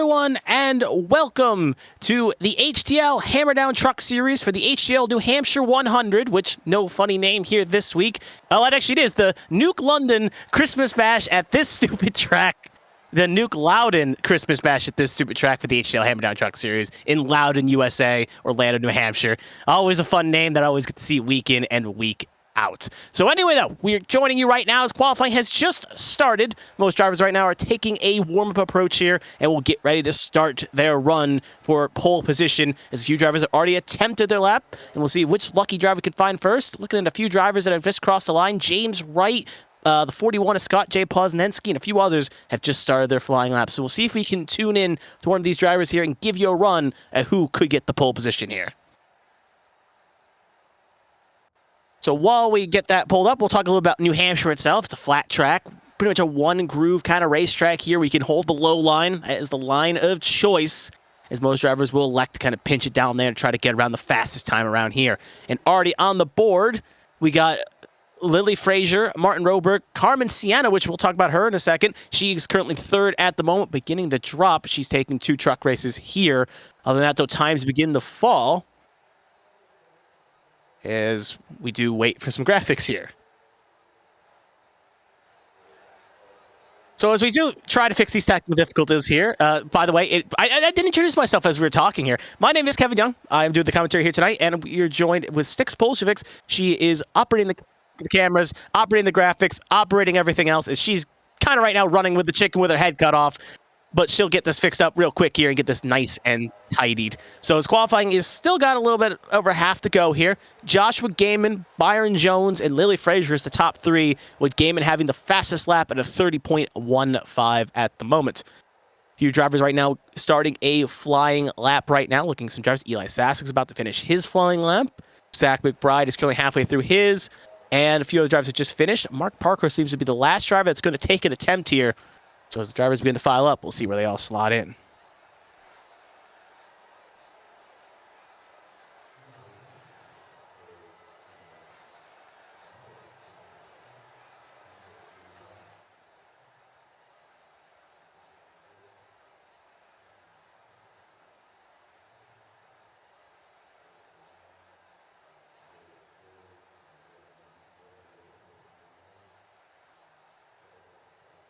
everyone, and welcome to the HTL Hammer Down Truck Series for the HTL New Hampshire 100, which, no funny name here this week. Oh, actually it is the Nuke London Christmas Bash at this stupid track. The Nuke Loudon Christmas Bash at this stupid track for the HTL Hammer Down Truck Series in Loudon, USA, Orlando, New Hampshire. Always a fun name that I always get to see week in and week out. So anyway, though, we're joining you right now as qualifying has just started. Most drivers right now are taking a warm-up approach here and will get ready to start their run for pole position, as a few drivers have already attempted their lap, and we'll see which lucky driver can find first. Looking at a few drivers that have just crossed the line. James Wright, the 41 of Scott J. Poznensky, and a few others have just started their flying lap. So we'll see if we can tune in to one of these drivers here and give you a run at who could get the pole position here. So while we get that pulled up, we'll talk a little about New Hampshire itself. It's a flat track, pretty much a one-groove kind of racetrack here. We can hold the low line as the line of choice, as most drivers will elect to kind of pinch it down there and try to get around the fastest time around here. And already on the board, we got Lily Frazier, Martin Roberg, Carmen Sienna, which we'll talk about her in a second. She's currently third at the moment, beginning the drop. She's taking 2 truck races here. Other than that, though, times begin to fall as we do wait for some graphics here. So as we do try to fix these technical difficulties here, by the way, I didn't introduce myself as we were talking here. My name is Kevin Young. I'm doing the commentary here tonight, and you're joined with Styx Pulsatrix. She is operating the cameras, operating the graphics, operating everything else, as she's kind of right now running with the chicken with her head cut off. But she'll get this fixed up real quick here and get this nice and tidied. So as qualifying is still got a little bit over half to go here. Joshua Gaiman, Byron Jones, and Lily Frazier is the top 3, with Gaiman having the fastest lap at a 30.15 at the moment. A few drivers right now starting a flying lap right now. Looking at some drivers. Eli Sassik's about to finish his flying lap. Zach McBride is currently halfway through his. And a few other drivers have just finished. Mark Parker seems to be the last driver that's going to take an attempt here. So as the drivers begin to file up, we'll see where they all slot in.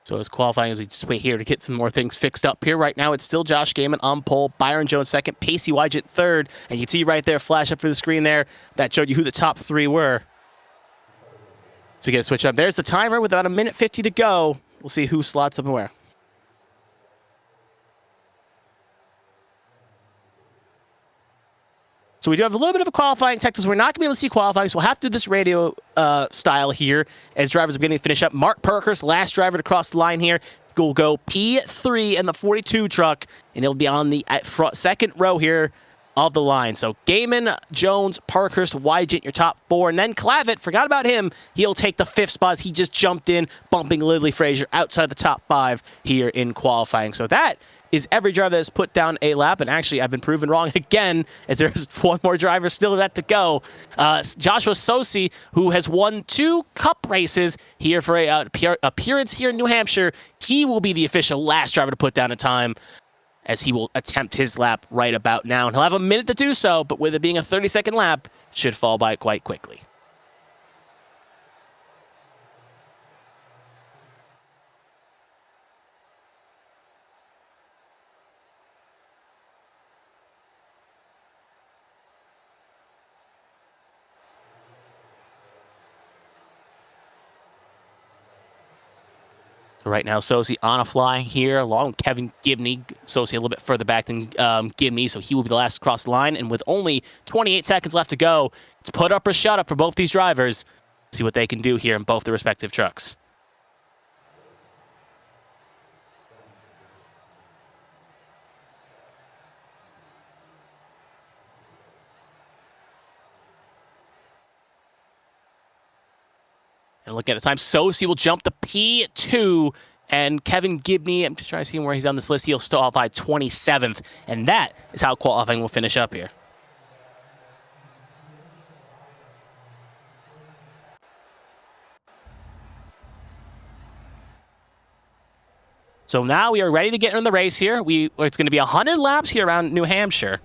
So as qualifying, as we just wait here to get some more things fixed up here. Right now, it's still Josh Gaiman on pole, Byron Jones second, Pacey Wygett third. And you see right there, flash up for the screen there, that showed you who the top 3 were. So we get to switch up. There's the timer with about 1:50 to go. We'll see who slots up and where. So we do have a little bit of a qualifying tech, so we're not going to be able to see qualifying, so we'll have to do this radio style here as drivers are beginning to finish up. Mark Parker's last driver to cross the line here will go P3 in the 42 truck, and he'll be on the front second row here of the line. So Gaiman, Jones, Parkhurst, Wygett, your top 4, and then Clavitt, forgot about him. He'll take the 5th spot. He just jumped in, bumping Lily Frazier outside the top 5 here in qualifying. So that is every driver that has put down a lap, and actually I've been proven wrong again, as there's one more driver still left to go. Joshua Sosi, who has won 2 cup races here for a appearance here in New Hampshire, he will be the official last driver to put down a time, as he will attempt his lap right about now. And he'll have a minute to do so, but with it being a 30-second lap, should fall by quite quickly. Right now, Sosi on a fly here, along with Kevin Gibney. Sosi a little bit further back than Gibney, so he will be the last to cross the line. And with only 28 seconds left to go, it's put up or shut up for both these drivers. See what they can do here in both their respective trucks. And look at the time. Sosi will jump the P2, and Kevin Gibney, I'm just trying to see where he's on this list. He'll still qualify 27th, and that is how qualifying will finish up here. So now we are ready to get in the race here. It's going to be 100 laps here around New Hampshire.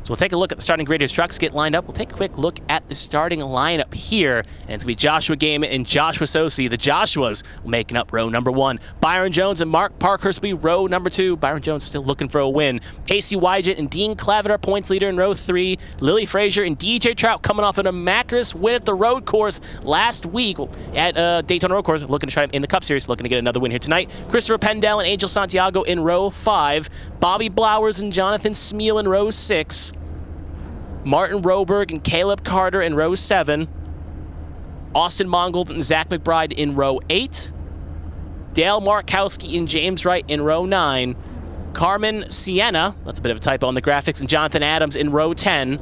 So we'll take a look at the starting grid as trucks get lined up. We'll take a quick look at the starting lineup here. And it's going to be Joshua Gaiman and Joshua Sosi. The Joshuas making up row number 1. Byron Jones and Mark Parkhurst will be row number 2. Byron Jones still looking for a win. Casey Wygent and Dean Clavitt are points leader in row 3. Lily Frazier and DJ Trout coming off an immaculate win at the road course last week at Daytona Road Course, looking to try in the Cup Series, looking to get another win here tonight. Christopher Pendell and Angel Santiago in row 5. Bobby Blowers and Jonathan Smeal in row 6. Martin Roberg and Caleb Carter in row 7. Austin Mongold and Zach McBride in row 8. Dale Markowski and James Wright in row 9. Carmen Sienna, that's a bit of a typo on the graphics, and Jonathan Adams in row 10.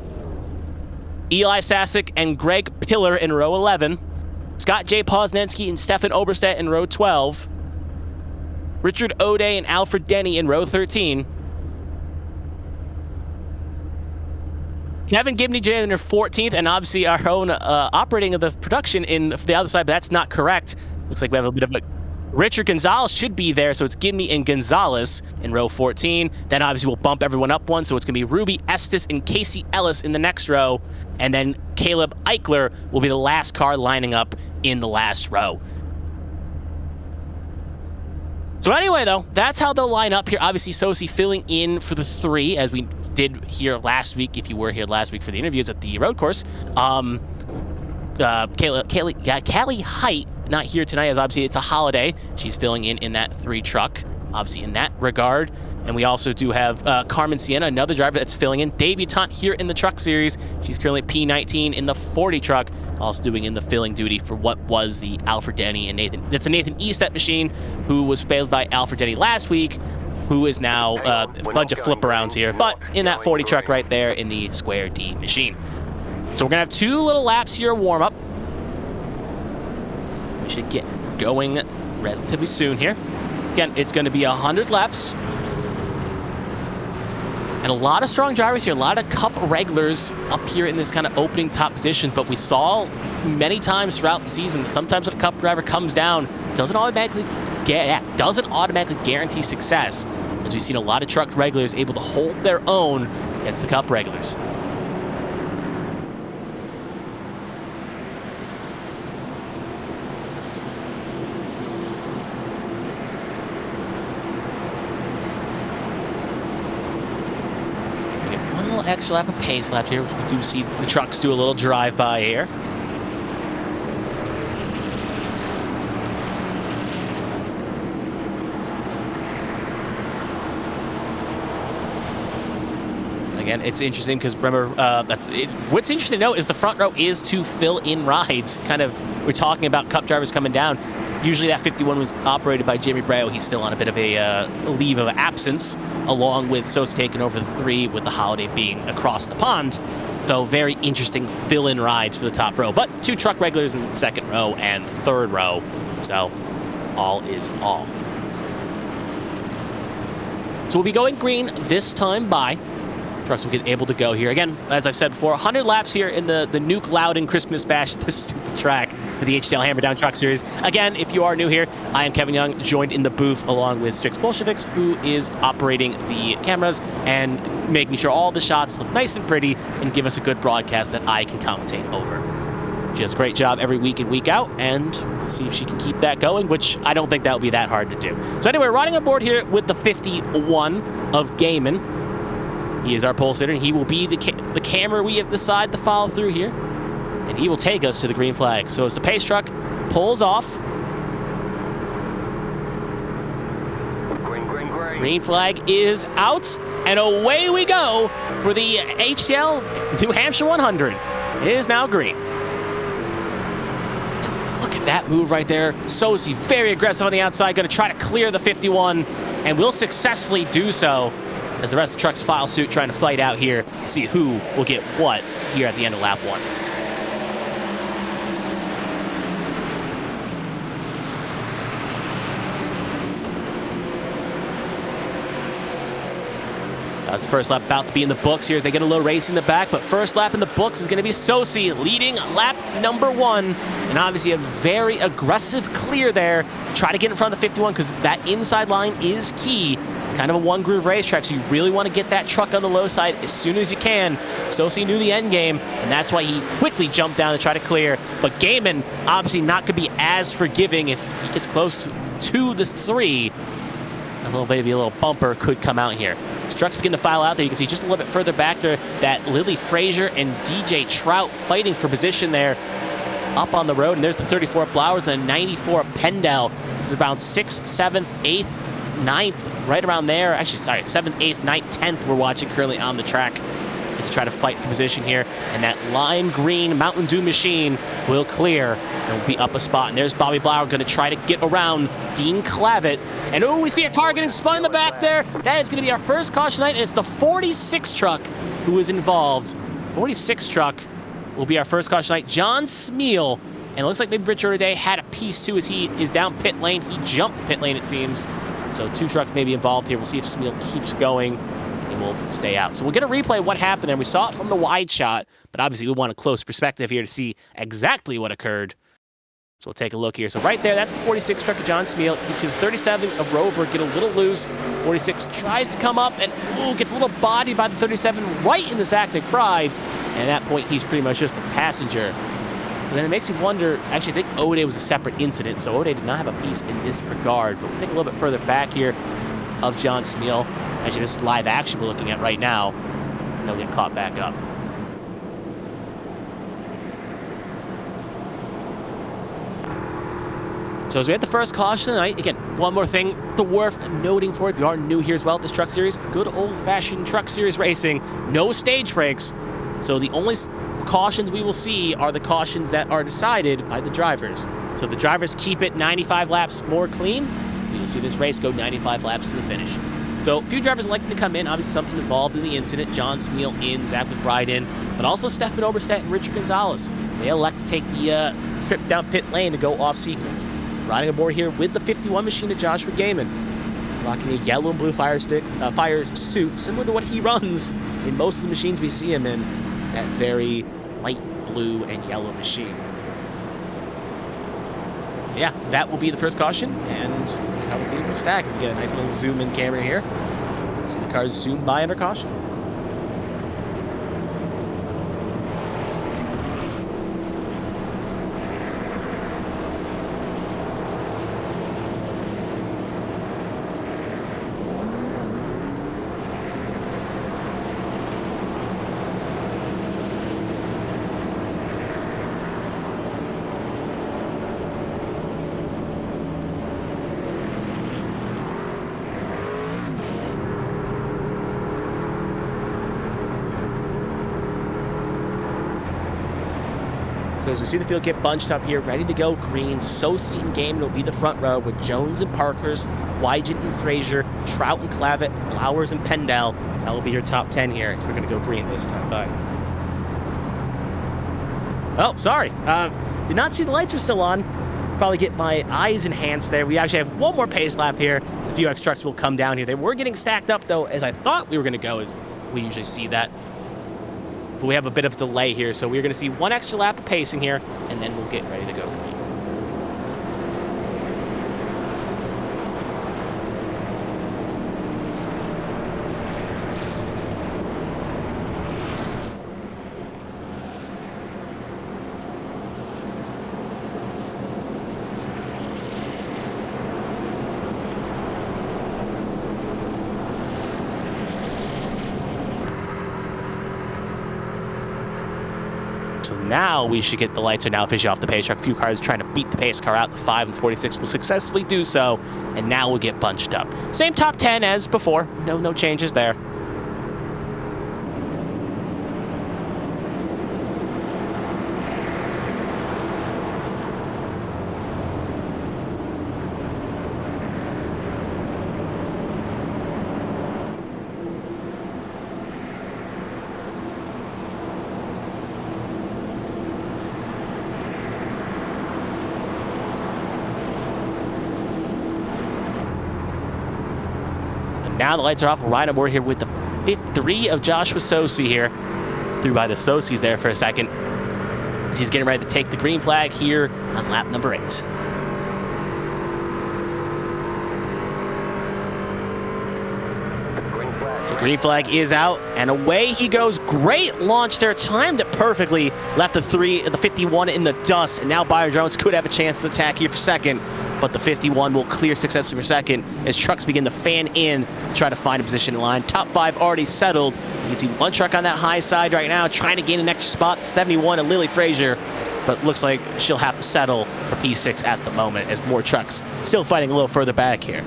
Eli Sasick and Greg Pillar in row 11. Scott J. Posnensky and Stefan Oberstedt in row 12. Richard O'Day and Alfred Denny in row 13. Kevin Gibney Jr. 14th, and obviously our own operating of the production in the other side, but that's not correct. Looks like we have a bit of a... Richard Gonzalez should be there, so it's Gibney and Gonzalez in row 14. Then obviously we'll bump everyone up one, so it's going to be Ruby Estes and Casey Ellis in the next row, and then Caleb Eichler will be the last car lining up in the last row. So anyway, though, that's how they'll line up here. Obviously, Sosi filling in for the 3, as we did here last week, if you were here last week for the interviews at the road course. Callie Height, not here tonight, as obviously it's a holiday. She's filling in that 3 truck, obviously in that regard. And we also do have Carmen Sienna, another driver that's filling in. Debutante here in the truck series. She's currently P19 in the 40 truck, also doing in the filling duty for what was the Alfred Denny and Nathan. That's a Nathan Eastet machine, who was failed by Alfred Denny last week, who is now a bunch of flip-arounds here, but in that 40 truck right there in the Square D machine. So we're going to have 2 little laps here, warm-up. We should get going relatively soon here. Again, it's going to be 100 laps. And a lot of strong drivers here, a lot of Cup regulars up here in this kind of opening top position, but we saw many times throughout the season that sometimes when a Cup driver comes down, doesn't automatically guarantee success, as we've seen a lot of truck regulars able to hold their own against the Cup regulars. Extra lap of pace lap here. We do see the trucks do a little drive-by here. Again, it's interesting because remember, what's interesting to note is the front row is to fill in rides. Kind of, we're talking about Cup drivers coming down. Usually that 51 was operated by Jamie Brayo. He's still on a bit of a leave of absence, along with Sosa taking over the 3, with the holiday being across the pond. So very interesting fill-in rides for the top row. But 2 truck regulars in the 2nd row and 3rd row. So all is all. So we'll be going green this time by. Trucks will get able to go here. Again, as I've said before, 100 laps here in the Nuke Loudon Christmas Bash at this stupid track for the HTL Hammer Down Truck Series. Again, if you are new here, I am Kevin Young, joined in the booth along with Strix Bolsheviks, who is operating the cameras and making sure all the shots look nice and pretty and give us a good broadcast that I can commentate over. She does a great job every week in, week out, and we'll see if she can keep that going, which I don't think that will be that hard to do. So anyway, riding on board here with the 51 of Gaiman. He is our pole sitter, and he will be the camera we have decided to follow through here. And he will take us to the green flag. So as the pace truck pulls off, green flag is out, and away we go for the HTL New Hampshire 100. It is now green. And look at that move right there. Sosi very aggressive on the outside, going to try to clear the 51, and will successfully do so, as the rest of the trucks file suit, trying to fight out here to see who will get what here at the end of lap 1. It's the first lap about to be in the books here as they get a little race in the back, but first lap in the books is going to be Sosi leading lap number 1. And obviously a very aggressive clear there to try to get in front of the 51 because that inside line is key. It's kind of a one-groove racetrack, so you really want to get that truck on the low side as soon as you can. Sosi knew the end game, and that's why he quickly jumped down to try to clear. But Gaiman obviously not going to be as forgiving if he gets close to the 3. A little bit of a little bumper could come out here. As trucks begin to file out there, you can see just a little bit further back there that Lily Frazier and DJ Trout fighting for position there up on the road. And there's the 34 Blowers and the 94 Pendel. This is around 6th, 7th, 8th, 9th, right around there. Actually, sorry, 7th, 8th, 9th, 10th we're watching currently on the track as to try to fight for position here. And that lime green Mountain Dew machine will clear and will be up a spot. And there's Bobby Blower going to try to get around Dean Clavitt. And oh, we see a car getting spun in the back there. That is going to be our first caution tonight, and it's the 46 truck who is involved. 46 truck will be our first caution tonight. John Smeal. And it looks like maybe Richard O'Day had a piece too as he is down pit lane. He jumped pit lane, it seems. So 2 trucks may be involved here. We'll see if Smeal keeps going. And we'll stay out. So we'll get a replay of what happened there. We saw it from the wide shot, but obviously we want a close perspective here to see exactly what occurred. So we'll take a look here. So right there, that's the 46 truck of John Smeal. You can see the 37 of Roberg get a little loose. 46 tries to come up and ooh, gets a little bodied by the 37 right in the Zach McBride. And at that point, he's pretty much just a passenger. But then it makes me wonder, actually I think O'Day was a separate incident, so O'Day did not have a piece in this regard. But we'll take a little bit further back here of John Smeal. Actually, this is live action we're looking at right now. And they'll get caught back up. So as we had the first caution of the night, again, one more thing worth noting for if you are new here as well at this truck series, good old-fashioned truck series racing, no stage breaks. So the only cautions we will see are the cautions that are decided by the drivers. So if the drivers keep it 95 laps more clean, we will see this race go 95 laps to the finish. So a few drivers electing to come in, obviously something involved in the incident. John Smeal in, Zach McBride in, but also Stefan Oberstadt and Richard Gonzalez. They elect to take the trip down pit lane to go off sequence. Riding aboard here with the 51 machine of Joshua Gaiman, rocking a yellow and blue fire suit, similar to what he runs in most of the machines we see him in, that very light blue and yellow machine. Yeah, that will be the first caution, and this is how the field will stack. We get a nice little zoom-in camera here. See the cars zoom by under caution. So as we see the field get bunched up here, ready to go green, Sosi and Gaiman will be the front row with Jones and Parkers, Wygant and Frazier, Trout and Clavitt, Blowers and Pendel. That will be your top 10 here. So we're going to go green this time. Bye. Oh, sorry. Did not see the lights were still on. Probably get my eyes enhanced there. We actually have one more pace lap here. A few X trucks will come down here. They were getting stacked up, though, as I thought we were going to go, as we usually see that. But we have a bit of a delay here, so we're going to see one extra lap of pacing here, and then we'll get ready to go green. So now we should get the lights are now officially off the pace truck. A few cars trying to beat the pace car out. The 5 and 46 will successfully do so, and now we'll get bunched up. Same top 10 as before. No changes there. Now the lights are off. We're right aboard here with the 3 of Joshua Sosi here. Through by the Sosis there for a second. He's getting ready to take the green flag here on lap number 8. The green flag is out, and away he goes. Great launch there, timed it perfectly. Left the 51 in the dust, and now Byron Jones could have a chance to attack here for second, but the 51 will clear successfully for second as trucks begin to fan in to try to find a position in line. Top 5 already settled. You can see one truck on that high side right now trying to gain an extra spot, 71 of Lily Frazier, but looks like she'll have to settle for P6 at the moment as more trucks still fighting a little further back here.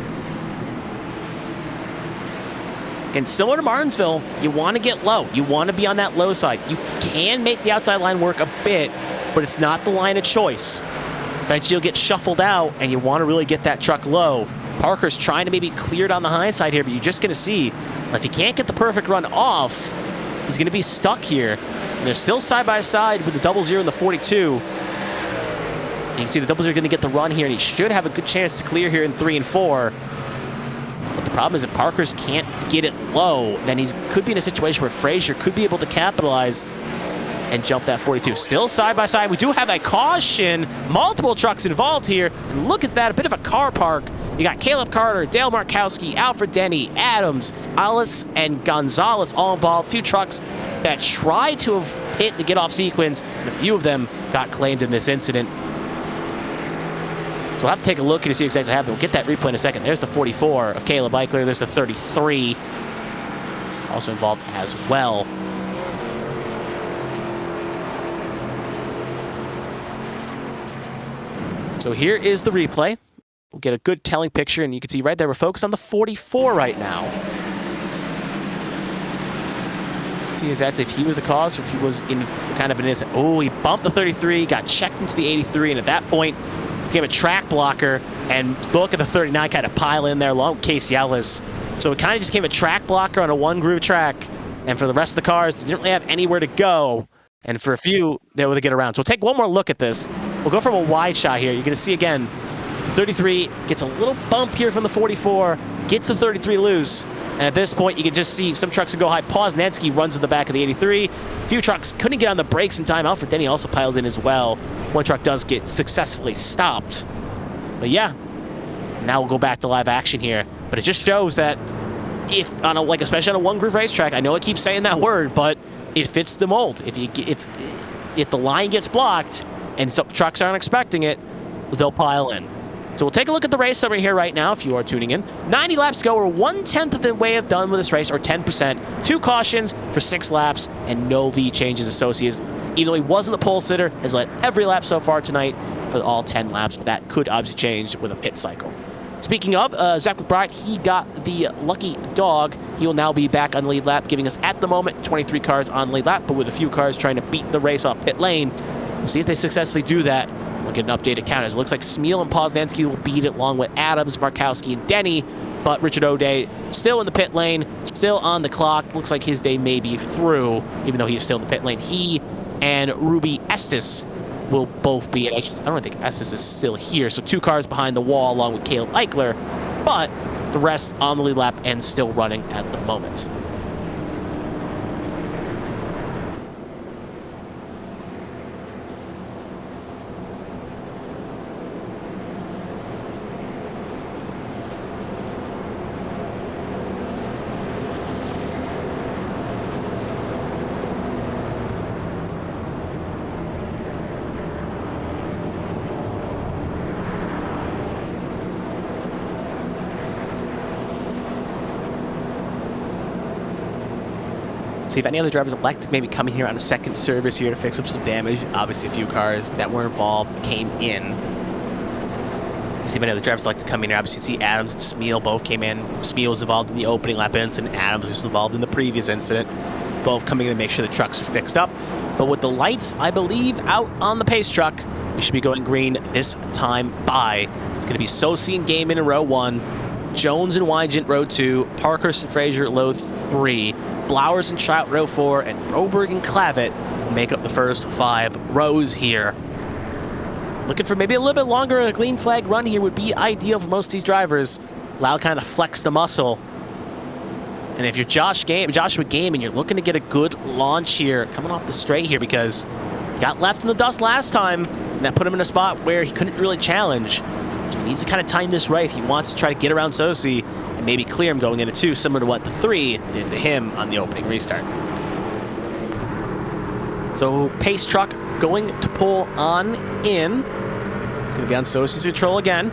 Again, similar to Martinsville, you want to get low. You want to be on that low side. You can make the outside line work a bit, but it's not the line of choice. Eventually you'll get shuffled out, and you want to really get that truck low. Parker's trying to maybe clear it on the high side here, but you're just going to see, if he can't get the perfect run off, he's going to be stuck here. And they're still side by side with the 00 and the 42. And you can see the 00 going to get the run here, and he should have a good chance to clear here in 3 and 4. But the problem is if Parker's can't get it low, then he could be in a situation where Frazier could be able to capitalize and jump that 42. Still side by side. We do have a caution. Multiple trucks involved here. And look at that, a bit of a car park. You got Caleb Carter, Dale Markowski, Alfred Denny, Adams, Alice, and Gonzalez all involved. A few trucks that tried to have hit the get-off sequence, and a few of them got claimed in this incident. So we'll have to take a look and see exactly what happened. We'll get that replay in a second. There's the 44 of Caleb Eichler. There's the 33 also involved as well. So here is the replay. We'll get a good telling picture, and you can see right there we're focused on the 44 right now. See exactly if he was the cause or if he was in kind of an innocent. Oh, he bumped the 33, got checked into the 83, and at that point became a track blocker. And look at the 39 kind of pile in there along with Casey Ellis. So it kind of just became a track blocker on a one-groove track. And for the rest of the cars, they didn't really have anywhere to go. And for a few, they were able to get around. So we'll take one more look at this. We'll go from a wide shot here. You're going to see again, the 33 gets a little bump here from the 44, gets the 33 loose. And at this point, you can just see some trucks that go high. Poznanski runs to the back of the 83. A few trucks couldn't get on the brakes in time. Alfred Denny also piles in as well. One truck does get successfully stopped. But yeah, now we'll go back to live action here. But it just shows that if on a, especially on a one-groove racetrack, I know I keep saying that word, but it fits the mold. If the line gets blocked and some trucks aren't expecting it, they'll pile in. So we'll take a look at the race summary here right now if you are tuning in. 90 laps to go. We're 1/10 of the way of done with this race, or 10%. 2 cautions for 6 laps and no lead changes associated. Even though he wasn't the pole sitter, has led every lap so far tonight for all 10 laps, but that could obviously change with a pit cycle. Speaking of, Zach McBride, he got the lucky dog. He will now be back on the lead lap, giving us, at the moment, 23 cars on the lead lap, but with a few cars trying to beat the race off pit lane. We'll see if they successfully do that. We'll get an updated count. It looks like Smeal and Poznanski will beat it along with Adams, Markowski, and Denny, but Richard O'Day still in the pit lane, still on the clock. Looks like his day may be through, even though he's still in the pit lane. He and Ruby Estes will both be, and I don't think Estes is still here, so 2 cars behind the wall along with Caleb Eichler, but the rest on the lead lap and still running at the moment. See if any other drivers elect maybe coming here on a second service here to fix up some damage. Obviously, a few cars that were involved came in. See if any other drivers like to come in here. Obviously, see Adams and Smeal both came in. Smeal was involved in the opening lap incident. Adams was involved in the previous incident. Both coming in to make sure the trucks are fixed up. But with the lights, I believe, out on the pace truck, we should be going green this time by. It's going to be Sosi and Game in row 1, Jones and Wygant row 2, Parkhurst and Frazier row 3, Blowers and Trout row 4, and Broberg and Clavitt make up the first 5 rows here. Looking for maybe a little bit longer. A green flag run here would be ideal for most of these drivers. Allow kind of flex the muscle And if you're Joshua Game, and you're looking to get a good launch here, coming off the straight here, because he got left in the dust last time, and that put him in a spot where he couldn't really challenge. So he needs to kind of time this right if he wants to try to get around Sosi and maybe clear him going into 2, similar to what the 3 did to him on the opening restart. So pace truck going to pull on in. It's going to be on Sosi's control again.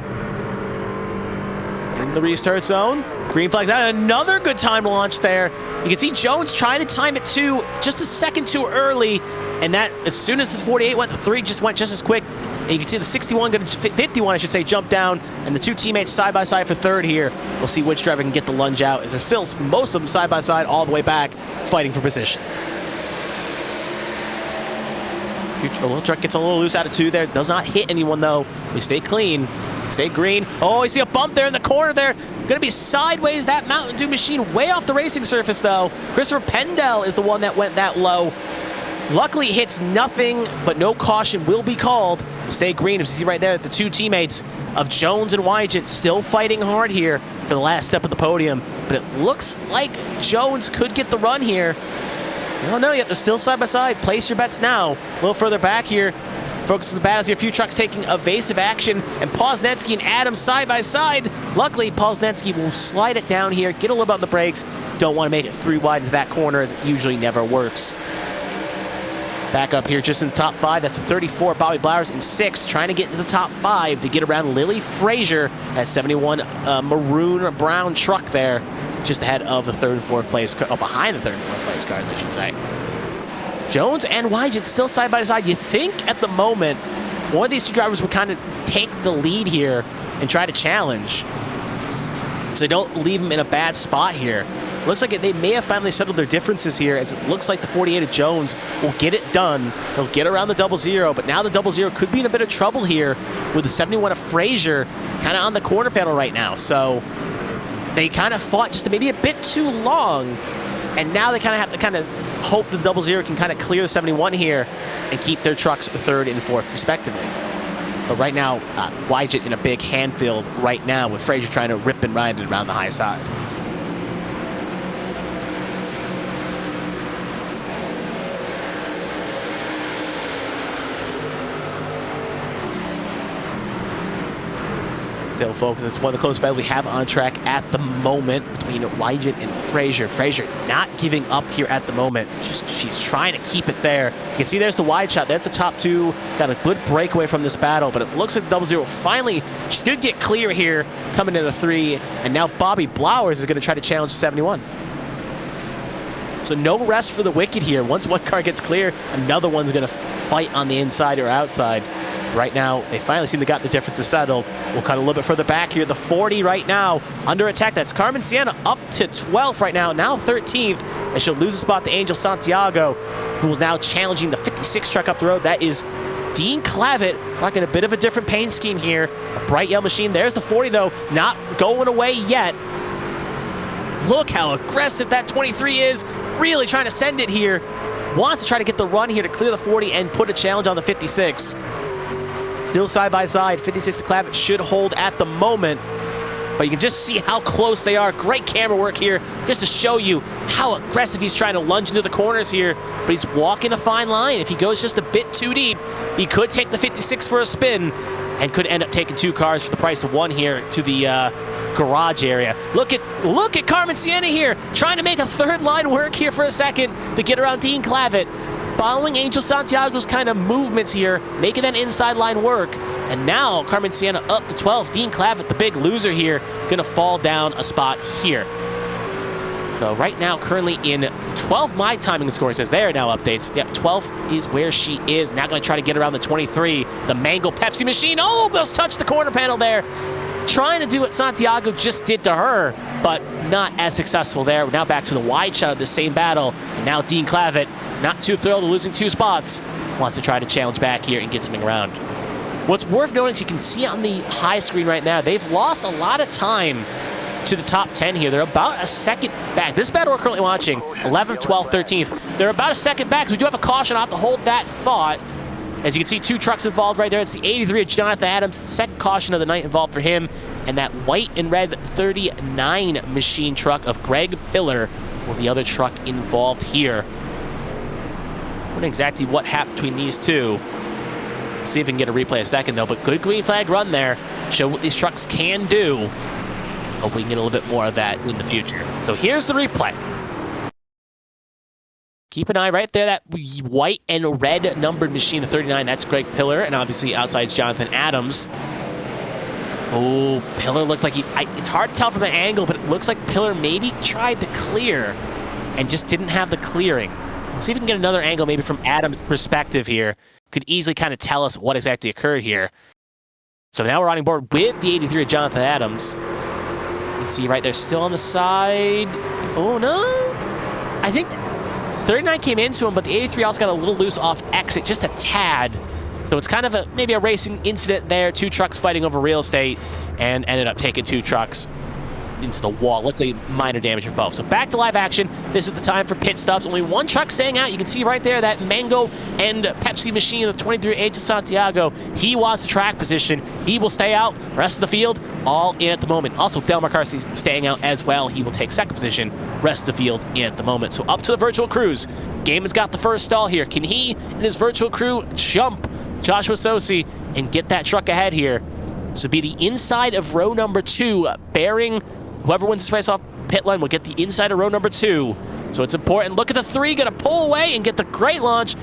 In the restart zone. Green flag's out. Another good time to launch there. You can see Jones trying to time it too, just a second too early. And that, as soon as this 48 went, the 3 just went just as quick. And you can see the 61, 51, I should say, jump down. And the 2 teammates side by side for 3rd here. We'll see which driver can get the lunge out, as they're still, most of them side by side, all the way back, fighting for position. The little truck gets a little loose out of 2 there. Does not hit anyone, though. They stay clean. Stay green. Oh, you see a bump there in the corner there. Going to be sideways, that Mountain Dew machine way off the racing surface, though. Christopher Pendell is the one that went that low. Luckily, hits nothing, but no caution will be called. Stay green. As you see right there, the 2 teammates of Jones and Wygant still fighting hard here for the last step of the podium. But it looks like Jones could get the run here. I don't know yet. They're still side by side. Place your bets now. A little further back here. Focus on the battles here. A few trucks taking evasive action, and Posnetsky and Adams side by side. Luckily, Posnetsky will slide it down here, get a little bit on the brakes. Don't want to make it 3 wide into that corner, as it usually never works. Back up here, just in the top 5. That's 34, Bobby Blowers in 6, trying to get into the top 5 to get around Lily Frazier. That 71 maroon or brown truck there, just ahead of the 3rd and 4th place, behind the 3rd and 4th place cars, I should say. Jones and Wygant still side by side. You think at the moment one of these 2 drivers would kind of take the lead here and try to challenge, so they don't leave them in a bad spot here. Looks like they may have finally settled their differences here, as it looks like the 48 of Jones will get it done. He'll get around the 00, but now the 00 could be in a bit of trouble here with the 71 of Frazier kind of on the corner panel right now. So they kind of fought just maybe a bit too long, and now they kind of have to hope the 00 can kind of clear the 71 here and keep their trucks 3rd and 4th respectively. But right now, Wygant in a big handfield right now, with Frazier trying to rip and ride it around the high side. Still focused. It's one of the closest battles we have on track at the moment between Wygant and Frazier. Frazier not giving up here at the moment. She's trying to keep it there. You can see there's the wide shot. That's the top 2. Got a good breakaway from this battle, but it looks like the 00 finally should get clear here coming to the 3. And now Bobby Blowers is going to try to challenge 71. So no rest for the wicked here. Once one car gets clear, another one's going to fight on the inside or outside. Right now, they finally seem to got the differences settled. We'll cut a little bit further back here. The 40 right now under attack. That's Carmen Sienna up to 12th right now 13th. And she'll lose a spot to Angel Santiago, who is now challenging the 56 truck up the road. That is Dean Clavitt, rocking a bit of a different paint scheme here. A bright yellow machine. There's the 40, though, not going away yet. Look how aggressive that 23 is. Really trying to send it here. Wants to try to get the run here to clear the 40 and put a challenge on the 56. Still side by side. 56 to Clavitt should hold at the moment, but you can just see how close they are. Great camera work here just to show you how aggressive he's trying to lunge into the corners here, but he's walking a fine line. If he goes just a bit too deep, he could take the 56 for a spin and could end up taking 2 cars for the price of 1 here to the garage area. Look at Carmen Sienna here, trying to make a 3rd line work here for a second to get around Dean Clavitt. Following Angel Santiago's kind of movements here, making that inside line work. And now Carmen Sienna up to 12th. Dean Clavitt, the big loser here, gonna fall down a spot here. So right now, currently in 12th, my timing score says there are now updates. Yep, 12th is where she is. Now gonna try to get around the 23. The Mango Pepsi machine, almost touched the corner panel there. Trying to do what Santiago just did to her, but not as successful there. We're now back to the wide shot of the same battle. And now Dean Clavitt, not too thrilled of losing 2 spots, wants to try to challenge back here and get something around. What's worth noting is you can see on the high screen right now, they've lost a lot of time to the top 10 here. They're about a second back. This battle we're currently watching, 11th, 12th, 13th. They're about a second back, so we do have a caution. I'll have to hold that thought. As you can see, 2 trucks involved right there. It's the 83 of Jonathan Adams. Second caution of the night involved for him. and that white and red 39 machine truck of Greg Pillar were the other truck involved here. I don't know exactly what happened between these two. See if we can get a replay a second, though. But good green flag run there. Show what these trucks can do. Hope we can get a little bit more of that in the future. So here's the replay. Keep an eye right there, that white and red numbered machine, the 39. That's Greg Pillar, and obviously outside is Jonathan Adams. Oh, Pillar looked like it's hard to tell from the angle, but it looks like Pillar maybe tried to clear and just didn't have the clearing. See if we can get another angle maybe from Adams' perspective here. Could easily kind of tell us what exactly occurred here. So now we're on board with the 83 of Jonathan Adams. You can see right there, still on the side. Oh, no. I think 39 came into him, but the 83 also got a little loose off exit, just a tad. So it's kind of maybe a racing incident there. Two trucks fighting over real estate and ended up taking two trucks into the wall. Luckily, minor damage for both. So back to live action. This is the time for pit stops. Only one truck staying out. You can see right there that Mango and Pepsi machine of 23 Angel Santiago. He wants the track position. He will stay out. Rest of the field, all in at the moment. Also, Del McCarthy staying out as well. He will take second position. Rest of the field in at the moment. So up to the virtual crews. Gaiman's got the first stall here. Can he and his virtual crew jump Joshua Sosi and get that truck ahead here? This will be the inside of row number 2, bearing whoever wins this race off pit line will get the inside of row number 2. So it's important. Look at the 3, gonna pull away and get the great launch.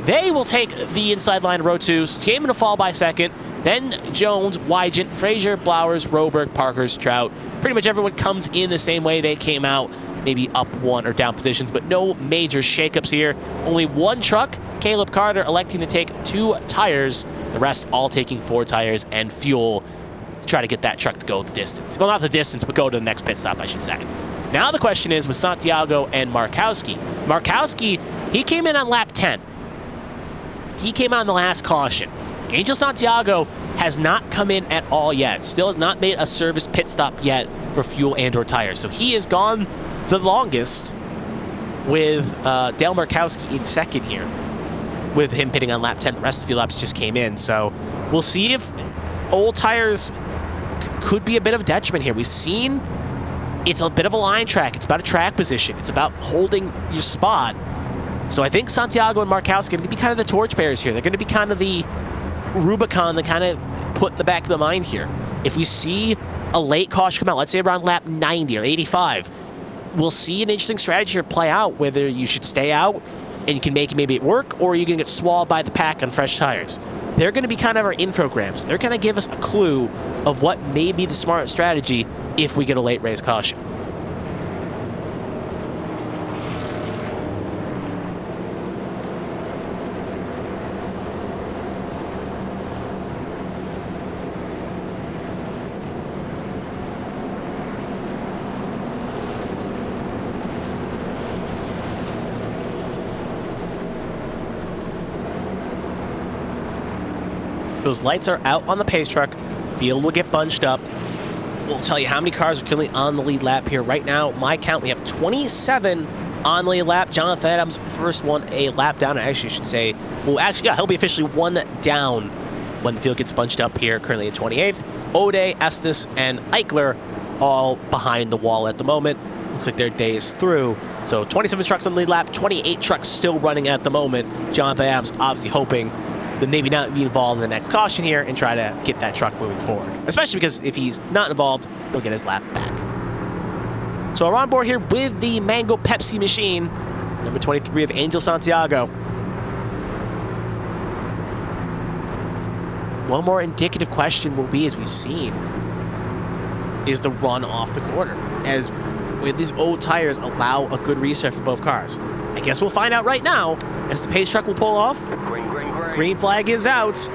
They will take the inside line of row 2. Gaiman to fall by second. Then Jones, Wygant, Frazier, Blowers, Roberg, Parkers, Trout. Pretty much everyone comes in the same way they came out, maybe up 1 or down positions, but no major shakeups here. Only one truck, Caleb Carter, electing to take 2 tires. The rest all taking 4 tires and fuel. Try to get that truck to go the distance. Well, not the distance, but go to the next pit stop, I should say. Now the question is with Santiago and Markowski. Markowski, he came in on lap 10. He came out on the last caution. Angel Santiago has not come in at all yet. Still has not made a service pit stop yet for fuel and or tires. So he has gone the longest with Dale Markowski in second here. With him pitting on lap 10, the rest of the laps just came in. So we'll see if old tires could be a bit of a detriment here. We've seen it's a bit of a line track. It's about a track position. It's about holding your spot. So I think Santiago and Markowski are going to be kind of the torchbearers here. They're going to be kind of the Rubicon that kind of put in the back of the mind here. If we see a late caution come out, let's say around lap 90 or 85, we'll see an interesting strategy here play out, whether you should stay out and you can make maybe it work, or you're going to get swallowed by the pack on fresh tires. They're going to be kind of our infograms. They're going to give us a clue of what may be the smart strategy if we get a late race caution. Those lights are out on the pace truck. Field will get bunched up. We'll tell you how many cars are currently on the lead lap here. Right now, my count, we have 27 on the lead lap. Jonathan Adams, first one a lap down. I actually should say, well, actually, yeah, he'll be officially 1 down when the field gets bunched up here, currently in 28th. Ode, Estes, and Eichler all behind the wall at the moment. Looks like their day is through. So 27 trucks on the lead lap, 28 trucks still running at the moment. Jonathan Adams obviously hoping that maybe not be involved in the next caution here and try to get that truck moving forward. Especially because if he's not involved, he'll get his lap back. So we're on board here with the Mango Pepsi machine, number 23 of Angel Santiago. One more indicative question will be, as we've seen, is the run off the corner. As with these old tires allow a good reset for both cars. I guess we'll find out right now as the pace truck will pull off. Green flag is out,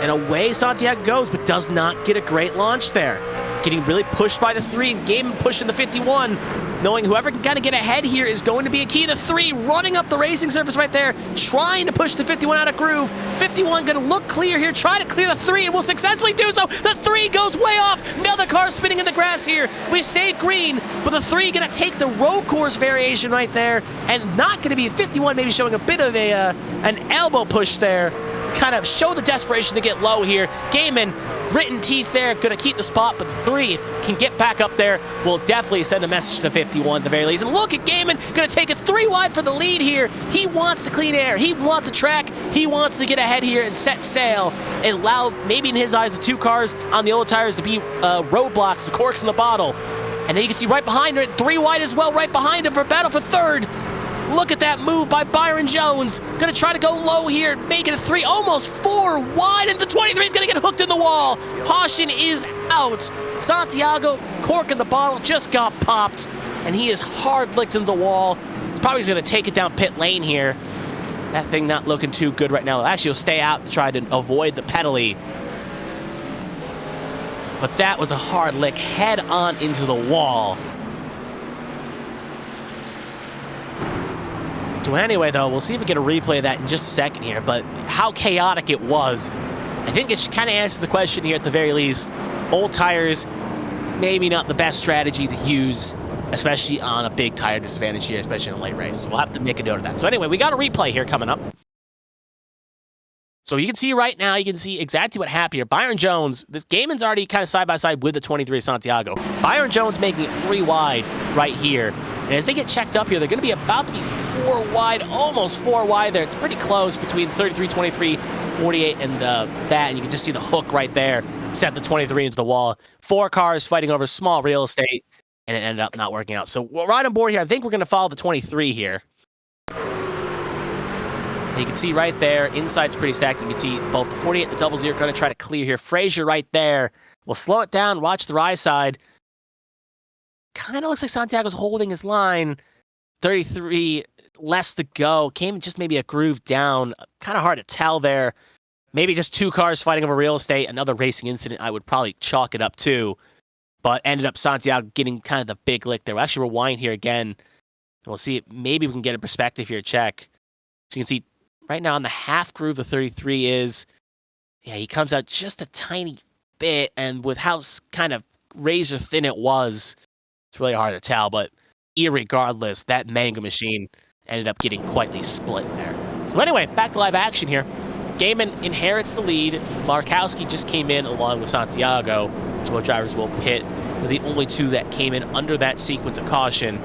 and away Santiago goes, but does not get a great launch there. Getting really pushed by the 3, and Gaiman pushing the 51, knowing whoever can kind of get ahead here is going to be a key. The 3 running up the racing surface right there, trying to push the 51 out of groove. 51 going to look clear here, try to clear the 3, and will successfully do so. The 3 goes way off. Another car spinning in the grass here. We stayed green, but the 3 going to take the road course variation right there, and not going to be 51 maybe showing a bit of an elbow push there. kind of show the desperation to get low here. Gaiman, gritting teeth there, going to keep the spot, but the 3, if he can get back up there, will definitely send a message to 51 at the very least. And look at Gaiman, going to take it 3 wide for the lead here. He wants the clean air. He wants the track. He wants to get ahead here and set sail and allow, maybe in his eyes, the 2 cars on the old tires to be roadblocks, the corks in the bottle. And then you can see right behind her, 3 wide as well, right behind him for battle for 3rd. Look at that move by Byron Jones. Gonna try to go low here, make it a 3, almost 4 wide, and the 23 is gonna get hooked in the wall. Caution is out. Santiago, cork in the bottle, just got popped, and he is hard licked into the wall. He's probably gonna take it down pit lane here. That thing not looking too good right now. Actually, he'll stay out to try to avoid the penalty. But that was a hard lick head on into the wall. So anyway, though, we'll see if we get a replay of that in just a second here, but how chaotic it was. I think it kind of answers the question here at the very least. Old tires, maybe not the best strategy to use, especially on a big tire disadvantage here, especially in a late race. So we'll have to make a note of that. So anyway, we got a replay here coming up. So you can see right now, you can see exactly what happened here. Byron Jones, this Gaiman's already kind of side-by-side with the 23 Santiago. Byron Jones making it 3 wide right here. And as they get checked up here, they're going to be about to be 4 wide, almost 4 wide there. It's pretty close between 33, 23, 48, and that. And you can just see the hook right there. Set the 23 into the wall. 4 cars fighting over small real estate, and it ended up not working out. So we're right on board here. I think we're going to follow the 23 here. And you can see right there, inside's pretty stacked. You can see both the 48 and the 00 going to try to clear here. Frazier right there. We'll slow it down, watch the rise side. Kind of looks like Santiago's holding his line. 33 less to go. Came just maybe a groove down. Kind of hard to tell there. Maybe just 2 cars fighting over real estate. Another racing incident, I would probably chalk it up to. But ended up Santiago getting kind of the big lick there. We'll actually rewind here again. We'll see if maybe we can get a perspective here check. So you can see right now on the half groove the 33 is. Yeah, he comes out just a tiny bit. And with how kind of razor thin it was, it's really hard to tell, but irregardless, that Manga machine ended up getting quietly split there. So anyway, back to live action here. Gaiman inherits the lead. Markowski just came in along with Santiago, so both drivers will pit. They're the only 2 that came in under that sequence of caution.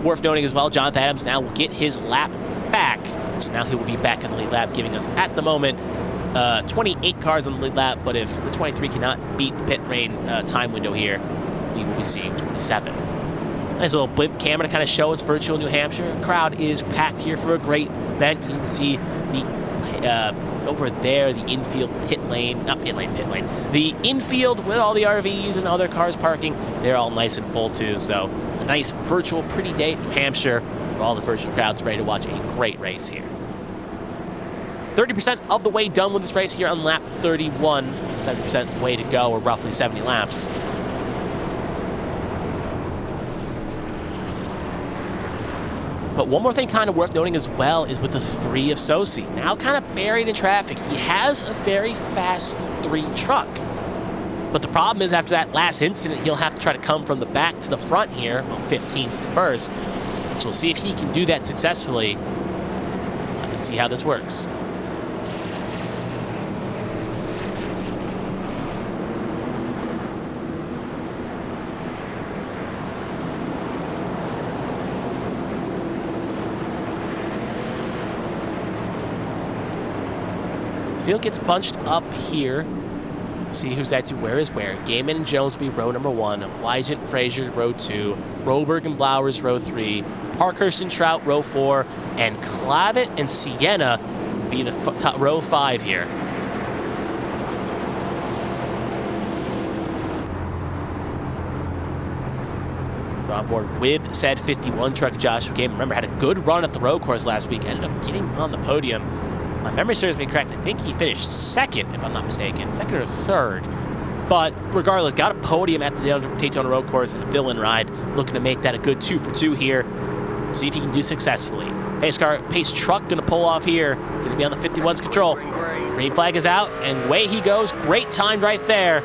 Worth noting as well, Jonathan Adams now will get his lap back. So now he will be back in the lead lap, giving us, at the moment, 28 cars on the lead lap, but if the 23 cannot beat the pit lane time window here, we will be seeing 27. Nice little blimp camera to kind of show us virtual New Hampshire. Crowd is packed here for a great event. You can see the over there, the infield pit lane, not pit lane, pit lane. The infield with all the RVs and other cars parking, they're all nice and full too. So a nice virtual pretty day in New Hampshire where all the virtual crowds ready to watch a great race here. 30% of the way done with this race here on lap 31. 70% way to go, or roughly 70 laps. But one more thing kind of worth noting as well is with the 3 of Sosi. Now kind of buried in traffic. He has a very fast 3 truck. But the problem is after that last incident, he'll have to try to come from the back to the front here, well, 15th to first. So we'll see if he can do that successfully. Let's see how this works. Field gets bunched up here. See who's actually where is where. Gaiman and Jones will be row number 1. Wygant, Frazier, row 2. Roberg and Blowers, row 3. Parkhurst and Trout, row 4. And Clavitt and Sienna will be the row 5 here. So on board with said 51 truck, Joshua Gaiman. Remember, had a good run at the road course last week. Ended up getting on the podium. My memory serves me correct. I think he finished 2nd, if I'm not mistaken. 2nd or 3rd. But regardless, got a podium at the Daytona Road Course and a fill-in ride. Looking to make that a good 2 for 2 here. See if he can do successfully. Pace truck going to pull off here. Going to be on the 51's control. Green flag is out, and away he goes. Great time right there.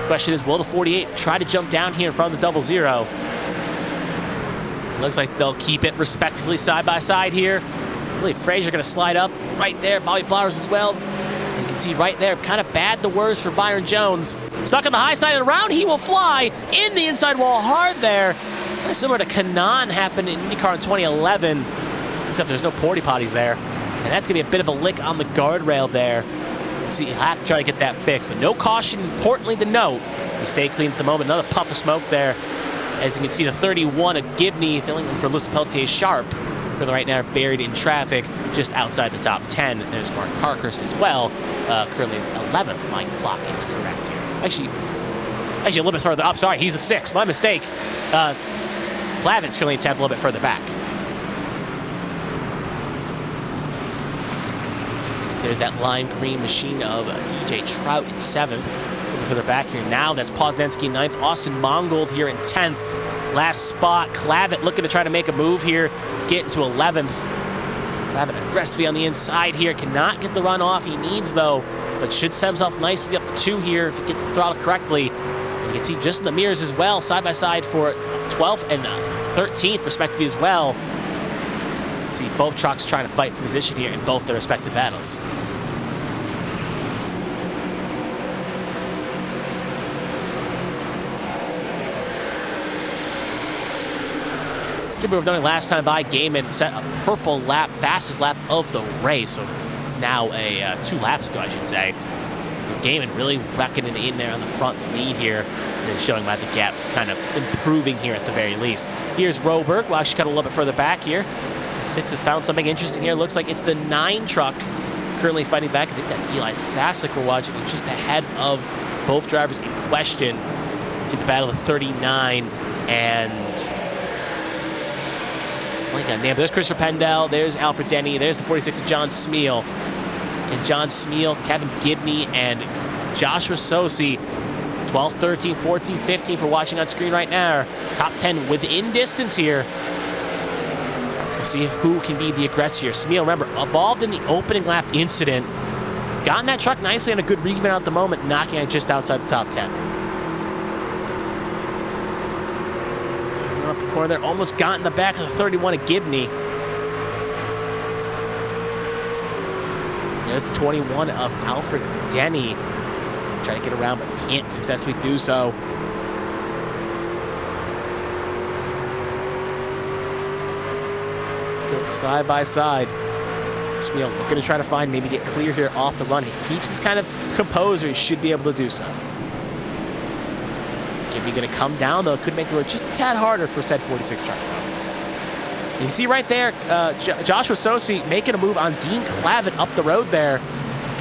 Question is, will the 48 try to jump down here in front of the 00? Looks like they'll keep it respectively side by side here. believe Frazier going to slide up right there. Bobby Flowers as well. You can see right there, kind of bad the worst for Byron Jones. Stuck on the high side of the round, he will fly in the inside wall hard there. Kind of similar to Kanan happened in IndyCar in 2011, except there's no porty potties there. And that's going to be a bit of a lick on the guardrail there. We'll see, he'll have to try to get that fixed, but no caution, importantly to note. He stayed clean at the moment. Another puff of smoke there. As you can see, the 31 of Gibney filling in for Alyssa Pelletier Sharp. For the right now, buried in traffic just outside the top 10. There's Mark Parkhurst as well, currently 11th. My clock is correct here. Actually a little bit further up. Sorry, he's a 6. My mistake. Clavett's currently 10th, a little bit further back. There's that lime green machine of DJ Trout in 7th. A little bit further back here. Now that's Posnanski in 9th. Austin Mongold here in 10th. Last spot, Clavett looking to try to make a move here, get into 11th. Clavett aggressively on the inside here, cannot get the run off he needs though, but should set himself nicely up to 2 here if he gets the throttle correctly. And you can see just in the mirrors as well, side by side for 12th and 13th respectively as well. You can see both trucks trying to fight for position here in both their respective battles. We've done it last time by. Gaiman set a purple lap, fastest lap of the race. So now 2 laps ago, I should say. So Gaiman really reckoning in there on the front lead here. And showing why the gap kind of improving here at the very least. Here's Roberg. Well, actually cut a little bit further back here. The 6 has found something interesting here. Looks like it's the 9 truck currently fighting back. I think that's Eli Sasek we're watching. Just ahead of both drivers in question. You see the battle of 39 and... There's Christopher Pendell, there's Alfred Denny, there's the 46 of John Smeal. And John Smeal, Kevin Gibney, and Joshua Sosi. 12, 13, 14, 15 for watching on screen right now. Top 10 within distance here. We'll see who can be the aggressor here. Smeal, remember, involved in the opening lap incident. He's gotten that truck nicely on a good rebound at the moment, knocking it just outside the top 10. Up the corner there, almost got in the back of the 31 of Gibney. There's the 21 of Alfred Denny. Trying to get around, but can't successfully do so. Still side by side. Smeal looking to try to find, maybe get clear here off the run. He keeps his kind of composure. He should be able to do so. Gibney going to come down, though. Could make the road just a tad harder for said 46 truck. You can see right there, Joshua Sosi making a move on Dean Clavett up the road there.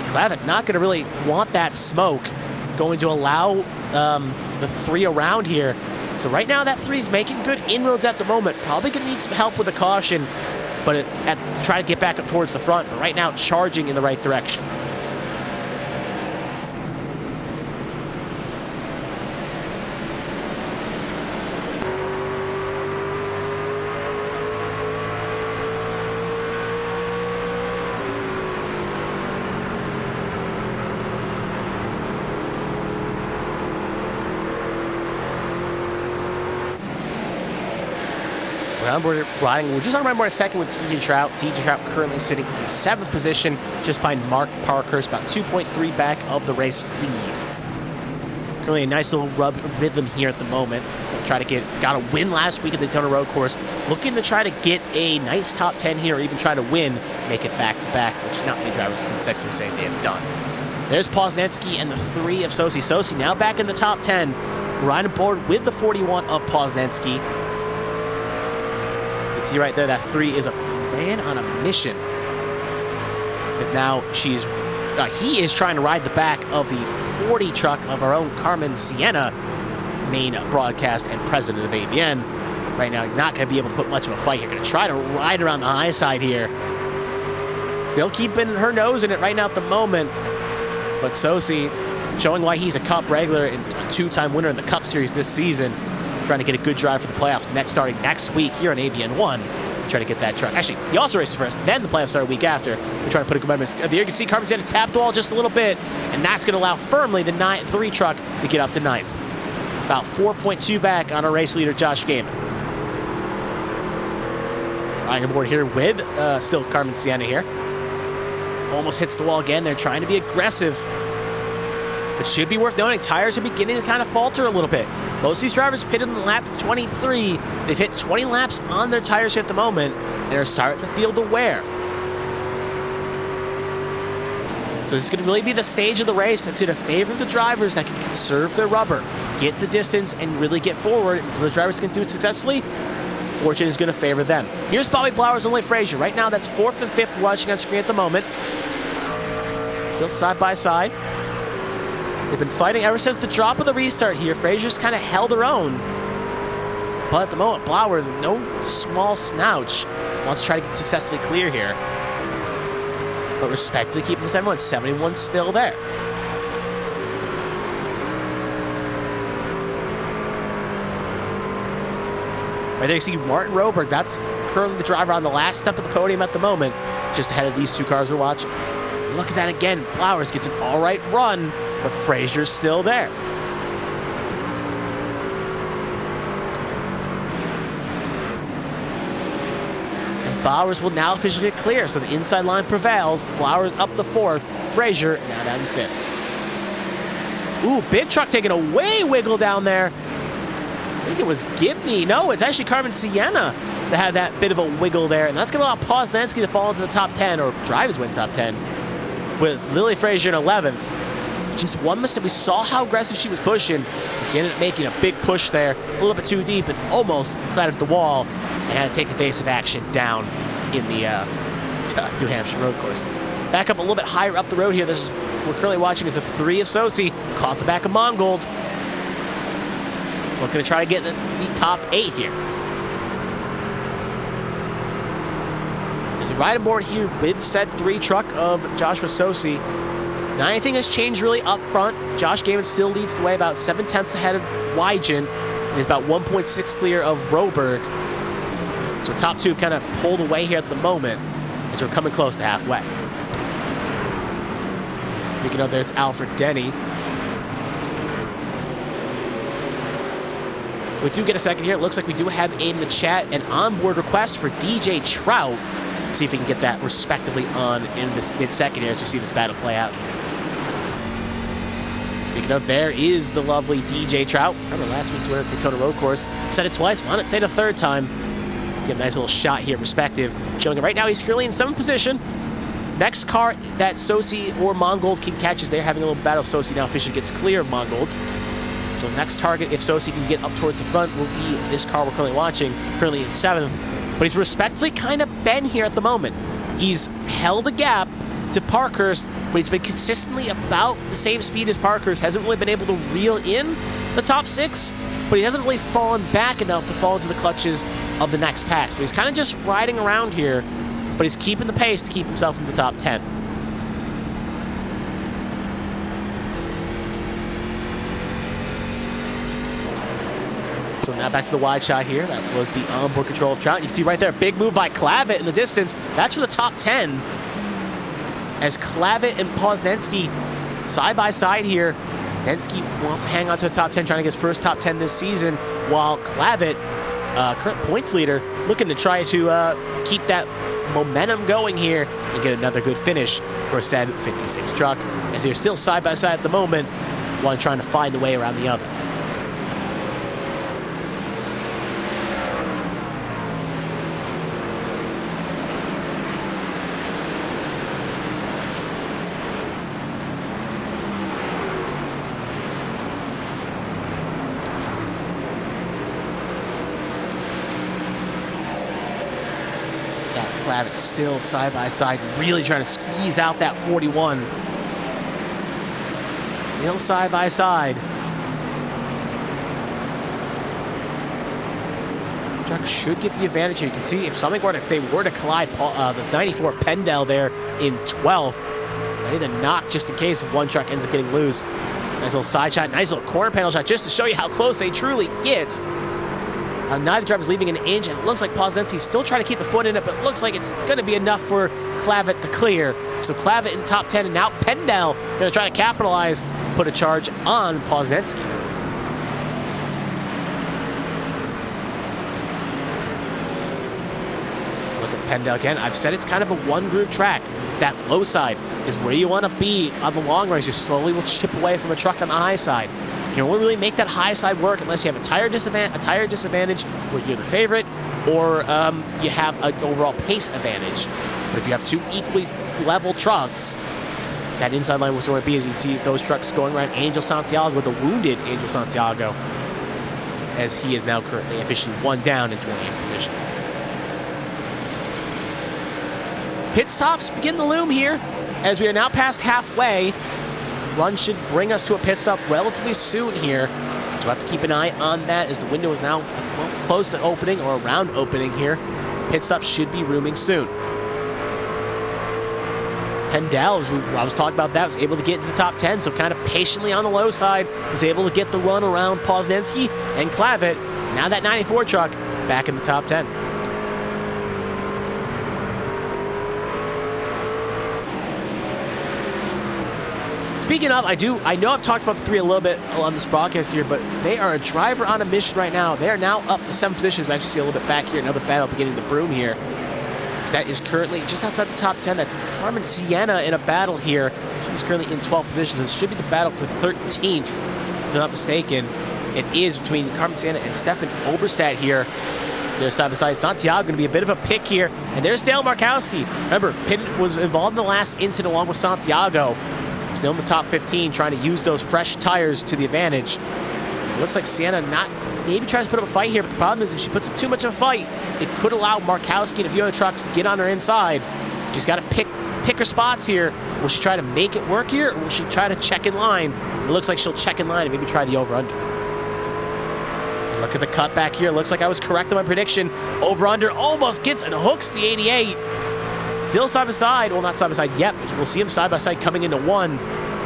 Clavett not going to really want that smoke, going to allow the 3 around here. So right now that 3 is making good inroads at the moment. Probably going to need some help with the caution, but to try to get back up towards the front. But right now charging in the right direction. We're just on Remember a second with DJ Trout. DJ Trout currently sitting in 7th position, just behind Mark Parkhurst, about 2.3 back of the race lead. Currently a nice little rhythm here at the moment. Try to got a win last week at the Daytona Road Course. Looking to try to get a nice top 10 here, or even try to win, make it back to back, which not many drivers can sexily say they have done. There's Posnanski and the 3 of Sosi. Sosi now back in the top 10, right aboard with the 41 of Posnanski. See right there, that 3 is a man on a mission. Because now he is trying to ride the back of the 40 truck of our own Carmen Sienna, main broadcast and president of ABN. Right now, not going to be able to put much of a fight here. Going to try to ride around the high side here. Still keeping her nose in it right now at the moment. But Sosi showing why he's a Cup regular and a 2-time winner in the Cup Series this season. Trying to get a good drive for the playoffs starting next week here on ABN 1. Try to get that truck. Actually, he also races first, then the playoffs start a week after. We're trying to put a good momentum. There you can see Carmen's going to tap the wall just a little bit, and that's going to allow firmly the 3 truck to get up to 9th. About 4.2 back on our race leader, Josh Gaiman. riding aboard here with still Carmen Sienna here. Almost hits the wall again. They're trying to be aggressive. It should be worth noting, tires are beginning to kind of falter a little bit. Most of these drivers pitted in lap 23. They've hit 20 laps on their tires here at the moment and are starting to feel the wear. So this is going to really be the stage of the race that's going to favor the drivers that can conserve their rubber, get the distance, and really get forward. If the drivers can do it successfully, fortune is going to favor them. Here's Bobby Blowers and Lee Frazier. Right now, that's 4th and 5th watching on screen at the moment. Still side by side. They've been fighting ever since the drop of the restart here. Frazier's kind of held her own. But at the moment, Blowers, no small snouch, wants to try to get successfully clear here. But respectfully keeping 71. 71 still there. Right there you see Martin Roberg. That's currently the driver on the last step of the podium at the moment, just ahead of these two cars we're watching. Look at that again. Blowers gets an all right run, but Frazier's still there. And Blowers will now officially get clear, so the inside line prevails. Blowers up to 4th, Frazier now down to 5th. Ooh, big truck taking a way wiggle down there. I think it was Gibney. No, it's actually Carmen Sienna that had that bit of a wiggle there, and that's going to allow Poznanski to fall into the top 10, or drive his way to top 10, with Lily Frazier in 11th. Just one mistake. We saw how aggressive she was pushing. She ended up making a big push there, a little bit too deep, and almost clattered the wall, and had to take evasive action down in the New Hampshire road course. Back up a little bit higher up the road here. This is, we're currently watching is a 3 of Sosi, caught the back of Mongold. We're going to try to get the top 8 here. He's right aboard here with said 3 truck of Joshua Sosi. Not anything has changed really up front. Josh Gaiman still leads the way about 7/10 ahead of Wygen. And is about 1.6 clear of Roberg. So top 2 have kind of pulled away here at the moment as we're coming close to halfway. Speaking of, there's Alfred Denny. We do get a second here. It looks like we do have in the chat an onboard request for DJ Trout. Let's see if we can get that respectively on in this mid-second here as we see this battle play out. Speaking of, there is the lovely DJ Trout. Remember last week's winner at the Daytona Road Course. Said it twice, why not say it a third time? Get a nice little shot here, respective. Showing it right now, he's currently in 7th position. Next car that Sosi or Mongold can catch is they're having a little battle. Sosi now officially gets clear of Mongold. So next target, if Sosi can get up towards the front, will be this car we're currently watching, currently in 7th. But he's respectfully kind of been here at the moment. He's held a gap to Parkhurst, but he's been consistently about the same speed as Parkhurst. Hasn't really been able to reel in the top 6, but he hasn't really fallen back enough to fall into the clutches of the next pack. So he's kind of just riding around here, but he's keeping the pace to keep himself in the top 10. So now back to the wide shot here. That was the onboard control of Trout. You can see right there, big move by Clavitt in the distance. That's for the top 10. As Clavitt and Poznanski side by side here. Nensky wants to hang on to the top 10, trying to get his first top 10 this season, while Clavitt, current points leader, looking to try to keep that momentum going here and get another good finish for said 56 truck, as they're still side by side at the moment, one trying to find the way around the other. Clavitt still side by side, really trying to squeeze out that 41. Still side by side. Truck should get the advantage here. You can see if something were to, if they were to collide, the 94 Pendel there in 12th, ready to knock just in case if one truck ends up getting loose. Nice little side shot, nice little corner panel shot, just to show you how close they truly get. Neither driver's leaving an inch, and it looks like Poznanski's still trying to keep the foot in it, but it looks like it's going to be enough for Clavitt to clear. So Clavitt in top 10, and now Pendel going to try to capitalize and put a charge on Poznanski. And again, I've said it's kind of a one-groove track. That low side is where you want to be on the long runs. You slowly will chip away from a truck on the high side. You don't really make that high side work unless you have a tire disadvantage where you're the favorite, or you have an overall pace advantage. But if you have two equally level trucks, that inside line was where it be. As you can see those trucks going around Angel Santiago, the wounded Angel Santiago, as he is now currently officially one down in 28th position. Pit stops begin to loom here as we are now past halfway. Run should bring us to a pit stop relatively soon here. So we'll have to keep an eye on that as the window is now close to opening or around opening here. Pit stop should be rooming soon. Pendel, as I was talking about that, was able to get into the top 10, so kind of patiently on the low side, was able to get the run around Poznanski and Clavitt. Now that 94 truck back in the top 10. Speaking of, I know I've talked about the three a little bit on this broadcast here, but they are a driver on a mission right now. They are now up to 7 positions. We actually see a little bit back here, another battle beginning to brew here. That is currently just outside the top 10. That's Carmen Sienna in a battle here. She's currently in 12 positions. This should be the battle for 13th, if I'm not mistaken. It is between Carmen Sienna and Stefan Oberstadt here. They're side by side. Santiago going to be a bit of a pick here. And there's Dale Markowski. Remember, Pitt was involved in the last incident along with Santiago. Still in the top 15, trying to use those fresh tires to the advantage. It looks like Sienna maybe tries to put up a fight here, but the problem is if she puts up too much of a fight, it could allow Markowski and a few other trucks to get on her inside. She's got to pick her spots here. Will she try to make it work here, or will she try to check in line? It looks like she'll check in line and maybe try the over-under. Look at the cut back here. Looks like I was correct on my prediction. Over-under almost gets and hooks the 88. Still side by side. Well, not side by side yet, but we'll see them side by side coming into one.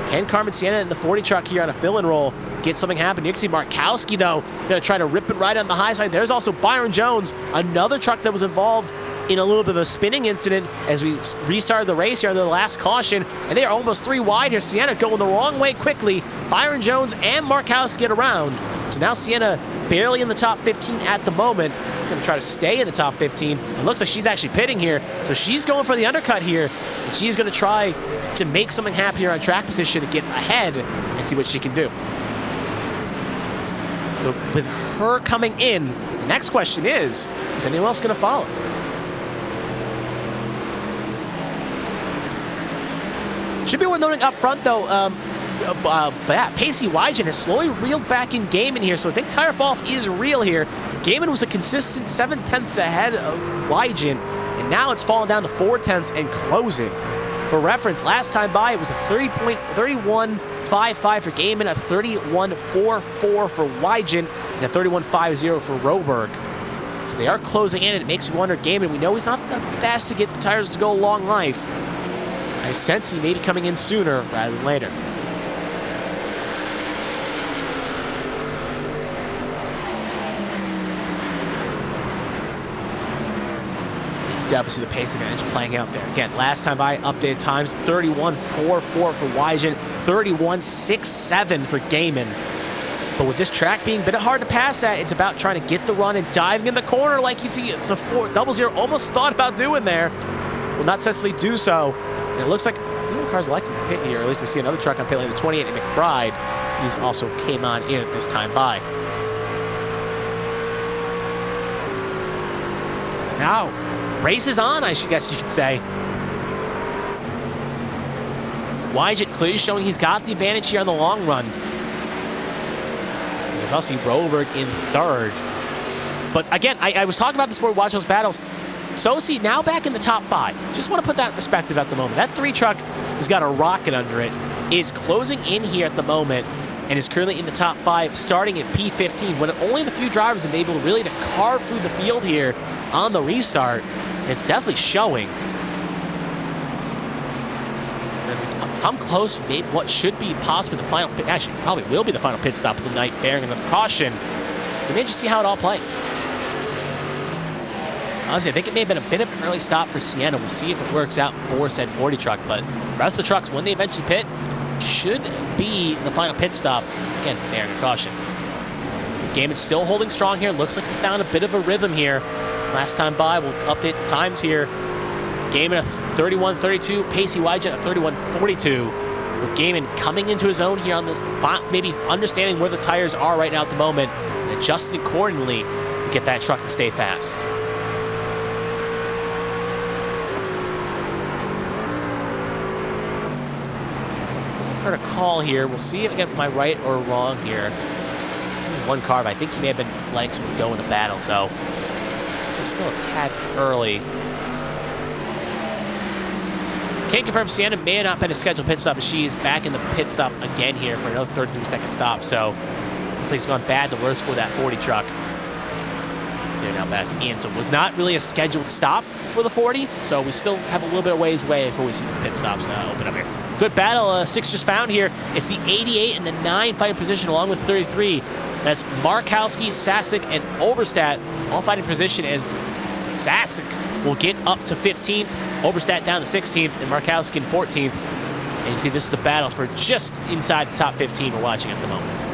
Can Carmen Sienna in the 40 truck here on a fill-in roll get something happen? You can see Markowski, though, going to try to rip it right on the high side. There's also Byron Jones, another truck that was involved in a little bit of a spinning incident as we restarted the race here on the last caution, and they are almost 3 wide here. Sienna going the wrong way quickly. Byron Jones and Markowski get around. So now Sienna barely in the top 15 at the moment. Going to try to stay in the top 15. It looks like she's actually pitting here. So she's going for the undercut here. And she's going to try to make something happen here on track position to get ahead and see what she can do. So with her coming in, the next question is anyone else going to follow? Should be worth noting up front, though, Pacey Wygen has slowly reeled back in Gaiman here, so I think tire fall-off is real here. Gaiman was a consistent 7/10 ahead of Wygen, and now it's fallen down to 4/10 and closing. For reference, last time by, it was a 31.55 for Gaiman, a 31.44 for Wygen, and a 31.50 for Roberg. So they are closing in, and it makes me wonder, Gaiman, we know he's not the best to get the tires to go long life. I sense he may be coming in sooner rather than later. Definitely see the pace advantage playing out there. Again, last time by, updated times, 31.44 for Wygen, 31.67 for Gaiman. But with this track being a bit hard to pass at, it's about trying to get the run and diving in the corner like you see the 400 almost thought about doing there. Will not successfully do so. And it looks like the cars like to pit here, or at least we see another truck on pit lane, the 28 at McBride. He's also came on in at this time by. Now, race is on, I guess you could say. Wygen clearly showing he's got the advantage here on the long run. There's also Roberg in third. But again, I was talking about this before we watched those battles. Sosi now back in the top 5. Just want to put that in perspective at the moment. That 3 truck has got a rocket under it. It's closing in here at the moment and is currently in the top 5, starting at P15, when only the few drivers have been able really to carve through the field here on the restart. It's definitely showing. Come close, maybe what should be possibly the final pit, actually probably will be the final pit stop of the night, bearing another caution. It's going to be interesting to see how it all plays. Honestly, I think it may have been a bit of an early stop for Sienna. We'll see if it works out for said 40 truck, but the rest of the trucks, when they eventually pit, should be the final pit stop. Again, bearing a caution. Gaiman still holding strong here. Looks like he found a bit of a rhythm here. last time by. We'll update the times here. Gaiman a 31.32, Pacey Wyjet a 31.42. With Gaiman coming into his own here on this, maybe understanding where the tires are right now at the moment, and adjusting accordingly to get that truck to stay fast. I've heard a call here. We'll see if I get my right or wrong here. One car, but I think he may have been letting someone go in the battle, so we're still a tad early. Can't confirm Sienna may have not been a scheduled pit stop, but she is back in the pit stop again here for another 33-second stop. So looks like it's gone bad the worst for that 40 truck. So now back in. So it was not really a scheduled stop for the 40. So we still have a little bit of ways away before we see these pit stops open up here. Good battle. Six just found here. It's the 88 and the 9 fighting position along with 33. That's Markowski, Sasek, and Oberstadt all fighting position as Sasek will get up to 15th. Oberstadt down to 16th, and Markowski in 14th. And you can see this is the battle for just inside the top 15 we're watching at the moment.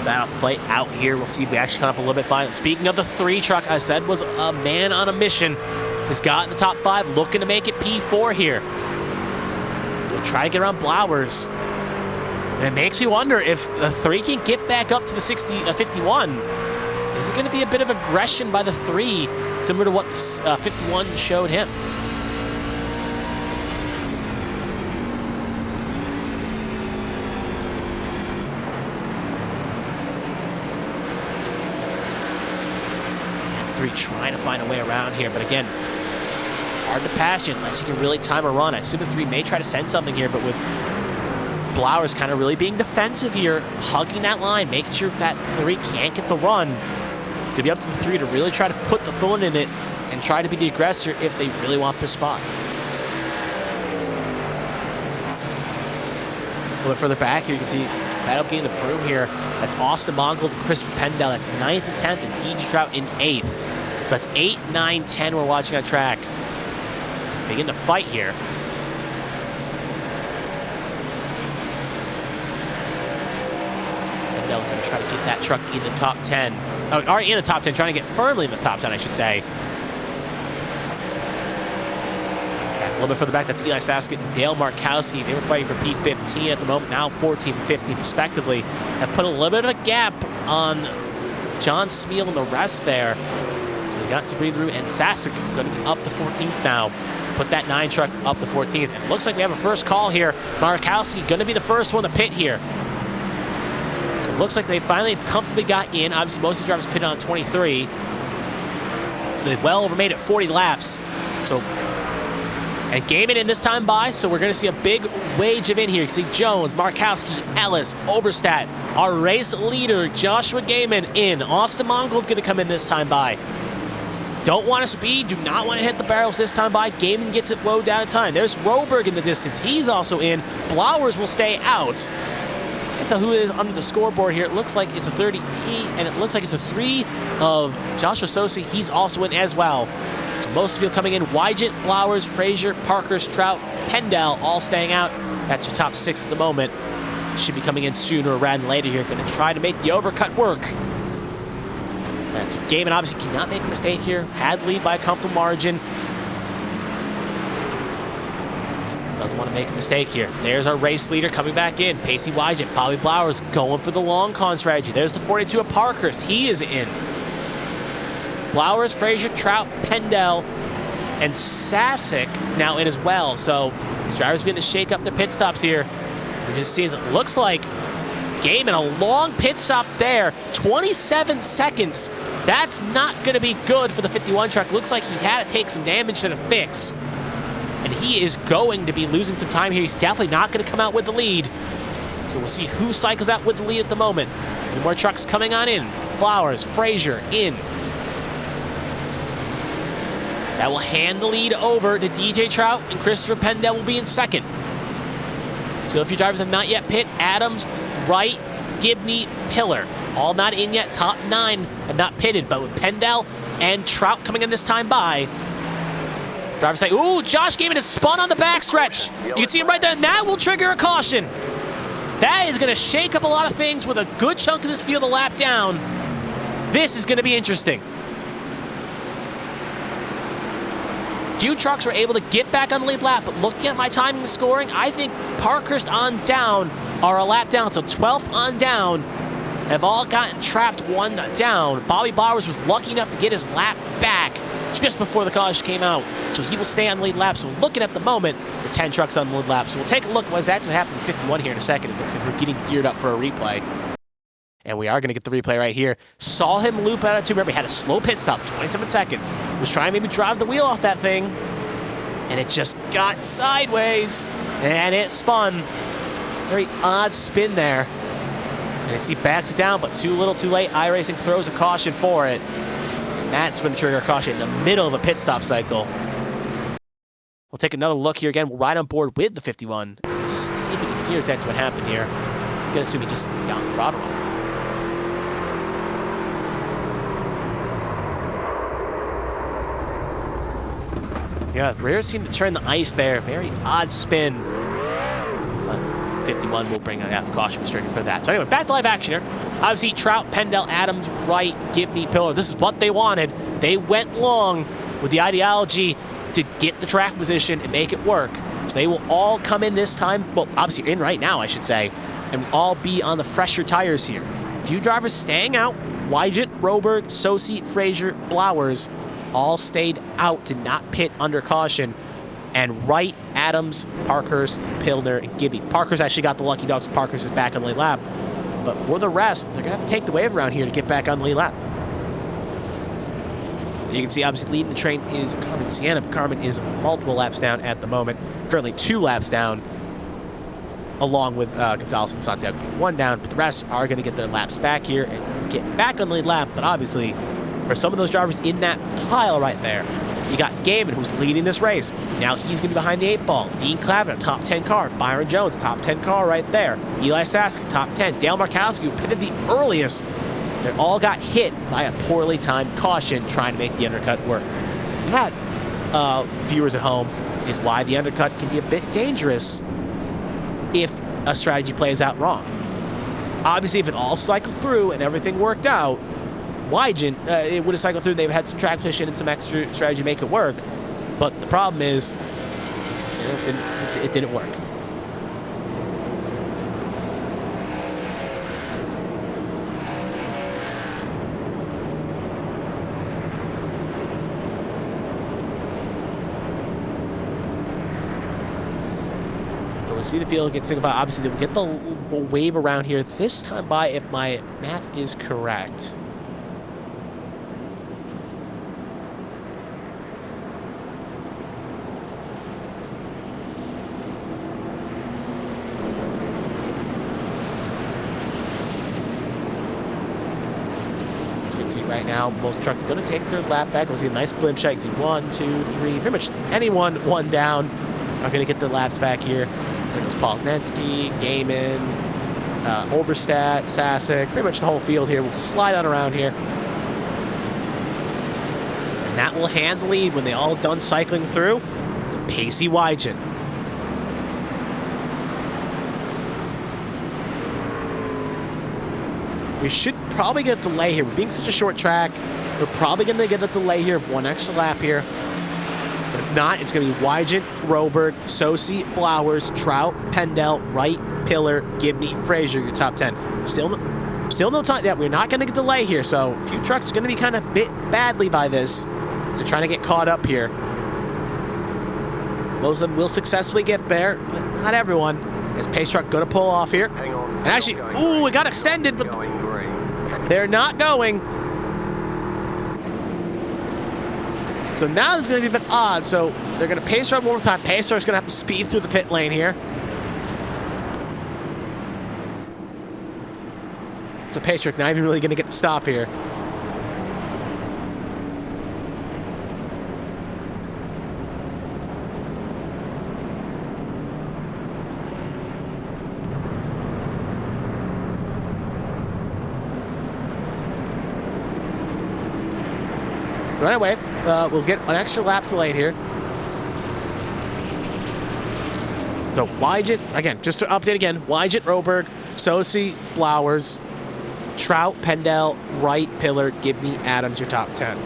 Battle play out here. We'll see if we actually come up a little bit fine. Speaking of the 3 truck, I said was a man on a mission. Has got in the top 5, looking to make it P4 here. We'll try to get around Blowers. And it makes me wonder if the 3 can get back up to the 51. Is it going to be a bit of aggression by the 3, similar to what 51 showed him? Trying to find a way around here, but again, hard to pass here unless you can really time a run. I assume the 3 may try to send something here, but with Blowers kind of really being defensive here, hugging that line, making sure that 3 can't get the run. It's going to be up to the 3 to really try to put the thorn in it and try to be the aggressor if they really want this spot. A little bit further back here, you can see battle getting the broom here. That's Austin Mongold and Christopher Pendel. That's 9th and 10th, and DJ Trout in 8th. That's 8, 9, 10 we're watching on track. Let's begin to fight here. Pendel going to try to get that truck in the top 10. Oh, already in the top 10, trying to get firmly in the top 10, I should say. A little bit further back, that's Eli Saskett and Dale Markowski. They were fighting for P15 at the moment, now 14 and 15 respectively. Have put a little bit of a gap on John Smeal and the rest there. So they got some breathe through, and Sasek going to be up to 14th now. Put that 9 truck up to 14th. And it looks like we have a first call here. Markowski going to be the first one to pit here. So it looks like they finally comfortably got in. Obviously, most of the drivers pitted on 23. So they've well over made it 40 laps. So, and Gaiman in this time by, so we're going to see a big wage of in here. You can see Jones, Markowski, Ellis, Oberstadt. Our race leader, Joshua Gaiman, in. Austin Mongold going to come in this time by. Don't want to speed, do not want to hit the barrels this time by. Gaiman gets it low down in time. There's Roberg in the distance. He's also in. Blowers will stay out. Can't tell who it is under the scoreboard here. It looks like it's a 38, and it looks like it's a 3 of Joshua Sosi. He's also in as well. So most of you coming in. Wyjet, Blowers, Frazier, Parkers, Trout, Pendel all staying out. That's your top 6 at the moment. Should be coming in sooner rather than later here. Going to try to make the overcut work. So Gaiman obviously cannot make a mistake here. Had the lead by a comfortable margin. Doesn't want to make a mistake here. There's our race leader coming back in. Pacey Wyjet, Bobby Blowers going for the long con strategy. There's the 42 of Parkhurst. He is in. Blowers, Frazier, Trout, Pendel, and Sasek now in as well. So these drivers begin to shake up their pit stops here. We just see as it looks like Gaiman, a long pit stop there, 27 seconds. That's not going to be good for the 51 truck. Looks like he had to take some damage to the fix. And he is going to be losing some time here. He's definitely not going to come out with the lead. So we'll see who cycles out with the lead at the moment. Any more trucks coming on in. Blowers, Frazier in. That will hand the lead over to DJ Trout, and Christopher Pendel will be in second. So if your drivers have not yet pit, Adams, Wright, Gibney, Pillar. All not in yet. Top 9 have not pitted, but with Pendel and Trout coming in this time by, driver's side. Ooh, Josh Gaiman is spun on the backstretch. You can see him right there, and that will trigger a caution. That is going to shake up a lot of things with a good chunk of this field a lap down. This is going to be interesting. Few trucks were able to get back on the lead lap, but looking at my timing and scoring, I think Parkhurst on down are a lap down. So 12th on down have all gotten trapped one down. Bobby Bowers was lucky enough to get his lap back just before the caution came out. So he will stay on the lead lap. So looking at the moment, the 10 trucks on the lead lap. So we'll take a look what's actually happening to 51 here in a second. It looks like we're getting geared up for a replay. And we are going to get the replay right here. Saw him loop out of two. Remember, he had a slow pit stop, 27 seconds. Was trying to maybe drive the wheel off that thing. And it just got sideways. And it spun. Very odd spin there. And I see he backs it down, but too little too late. iRacing throws a caution for it. And that's going to trigger a caution in the middle of a pit stop cycle. We'll take another look here again. We'll ride on board with the 51. Just see if we can hear exactly what happened here. I'm going to assume he just got the throttle on. Yeah, rear seemed to turn the ice there. Very odd spin. But 51 will bring a caution restrictor for that. So anyway, back to live action here. Obviously, Trout, Pendel, Adams, Wright, Gibney, Pillar. This is what they wanted. They went long with the ideology to get the track position and make it work. So they will all come in this time. Well, obviously in right now, I should say. And all be on the fresher tires here. Few drivers staying out. Wygant, Roberg, Sosi, Frazier, Blowers all stayed out, did not pit under caution. And Wright, Adams, Parkhurst, Pilner, and Gibney. Parkhurst actually got the lucky dogs. Parkhurst is back on the lead lap. But for the rest, they're going to have to take the wave around here to get back on the lead lap. You can see, obviously, leading the train is Carmen Sienna. But Carmen is multiple laps down at the moment. Currently 2 laps down, along with Gonzalez and Santiago being 1 down. But the rest are going to get their laps back here and get back on the lead lap. But obviously, for some of those drivers in that pile right there, you got Gaiman, who's leading this race. Now he's going to be behind the 8 ball. Dean Clavin, a top 10 car. Byron Jones, top 10 car right there. Eli Sask, top 10. Dale Markowski, who pitted the earliest. They all got hit by a poorly timed caution trying to make the undercut work. That, viewers at home, is why the undercut can be a bit dangerous if a strategy plays out wrong. Obviously, if it all cycled through and everything worked out, Wygant, it would have cycled through. They've had some track position and some extra strategy to make it work. But the problem is, it didn't work. So we'll see the field get signified. Obviously, they will get the wave around here this time by, if my math is correct. See right now, most trucks are going to take their lap back. We'll see a nice blimp shot. You can see 1, 2, 3, pretty much anyone 1 down are going to get their laps back here. There goes Paul Znensky, Gaiman, Oberstadt, Sasek, pretty much the whole field here. We'll slide on around here. And that will hand the lead when they all done cycling through. The pacey Wygant. We should probably get a delay here. We're being such a short track. We're probably going to get a delay here of 1 extra lap here. But if not, it's going to be Wygant, Roberg, Sosi, Blowers, Trout, Pendel, Wright, Pillar, Gibney, Frazier, your top 10. Still no time. Yeah, we're not going to get a delay here. So a few trucks are going to be kind of bit badly by this. So trying to get caught up here. Most of them will successfully get there, but not everyone. Is pace truck going to pull off here? Hang on. And actually, ooh, it got extended, but they're not going. So now this is going to be a bit odd. So they're going to pace run one more time. Pace truck's going to have to speed through the pit lane here. So pace truck not even really going to get the stop here. So anyway, we'll get an extra lap delayed here. So Wygant, again, just to update again, Wygant, Roberg, Sosi, Blowers, Trout, Pendel, Wright, Pillar, Gibney, Adams, your top 10.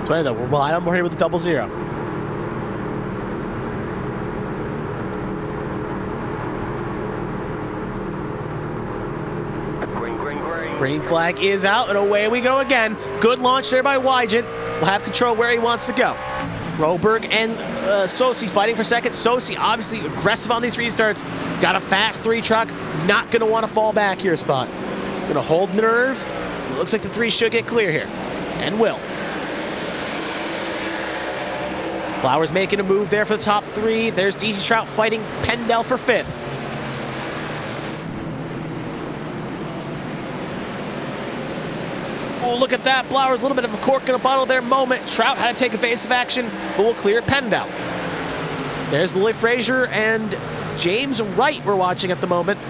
So though, we're relying on more here with the 00. Green flag is out, and away we go again. Good launch there by Wygant. Will have control where he wants to go. Roberg and Sosi fighting for second. Sosi obviously aggressive on these restarts. Got a fast 3 truck. Not going to want to fall back here, Spot. Going to hold nerve. Looks like the 3 should get clear here. And will. Flowers making a move there for the top 3. There's DJ Trout fighting Pendel for 5th. Oh, look at that. Blowers, a little bit of a cork in a bottle there moment. Trout had to take evasive action, but will clear Pendel. There's Lily Frazier and James Wright we're watching at the moment.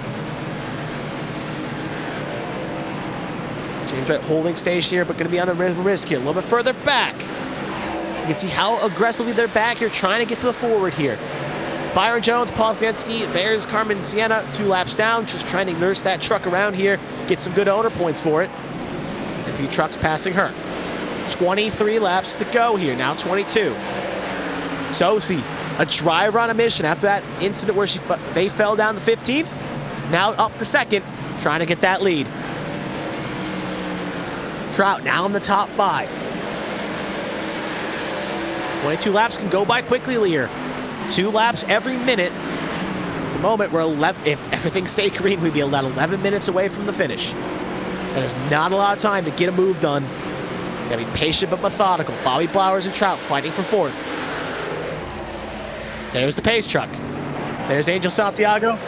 James Wright holding station here, but going to be on a risk here. A little bit further back. You can see how aggressively they're back here, trying to get to the forward here. Byron Jones, Paul Stansky, there's Carmen Sienna, 2 laps down, just trying to nurse that truck around here, get some good owner points for it. I see trucks passing her. 23 laps to go here, now 22. Sosi, a driver on a mission after that incident where they fell down the 15th. Now up the 2nd, trying to get that lead. Trout now in the top 5. 22 laps can go by quickly here. 2 laps every minute. At the moment, we're 11. If everything stayed green, we'd be about 11 minutes away from the finish. That is not a lot of time to get a move done. You gotta be patient but methodical. Bobby Blowers and Trout fighting for 4th. There's the pace truck. There's Angel Santiago.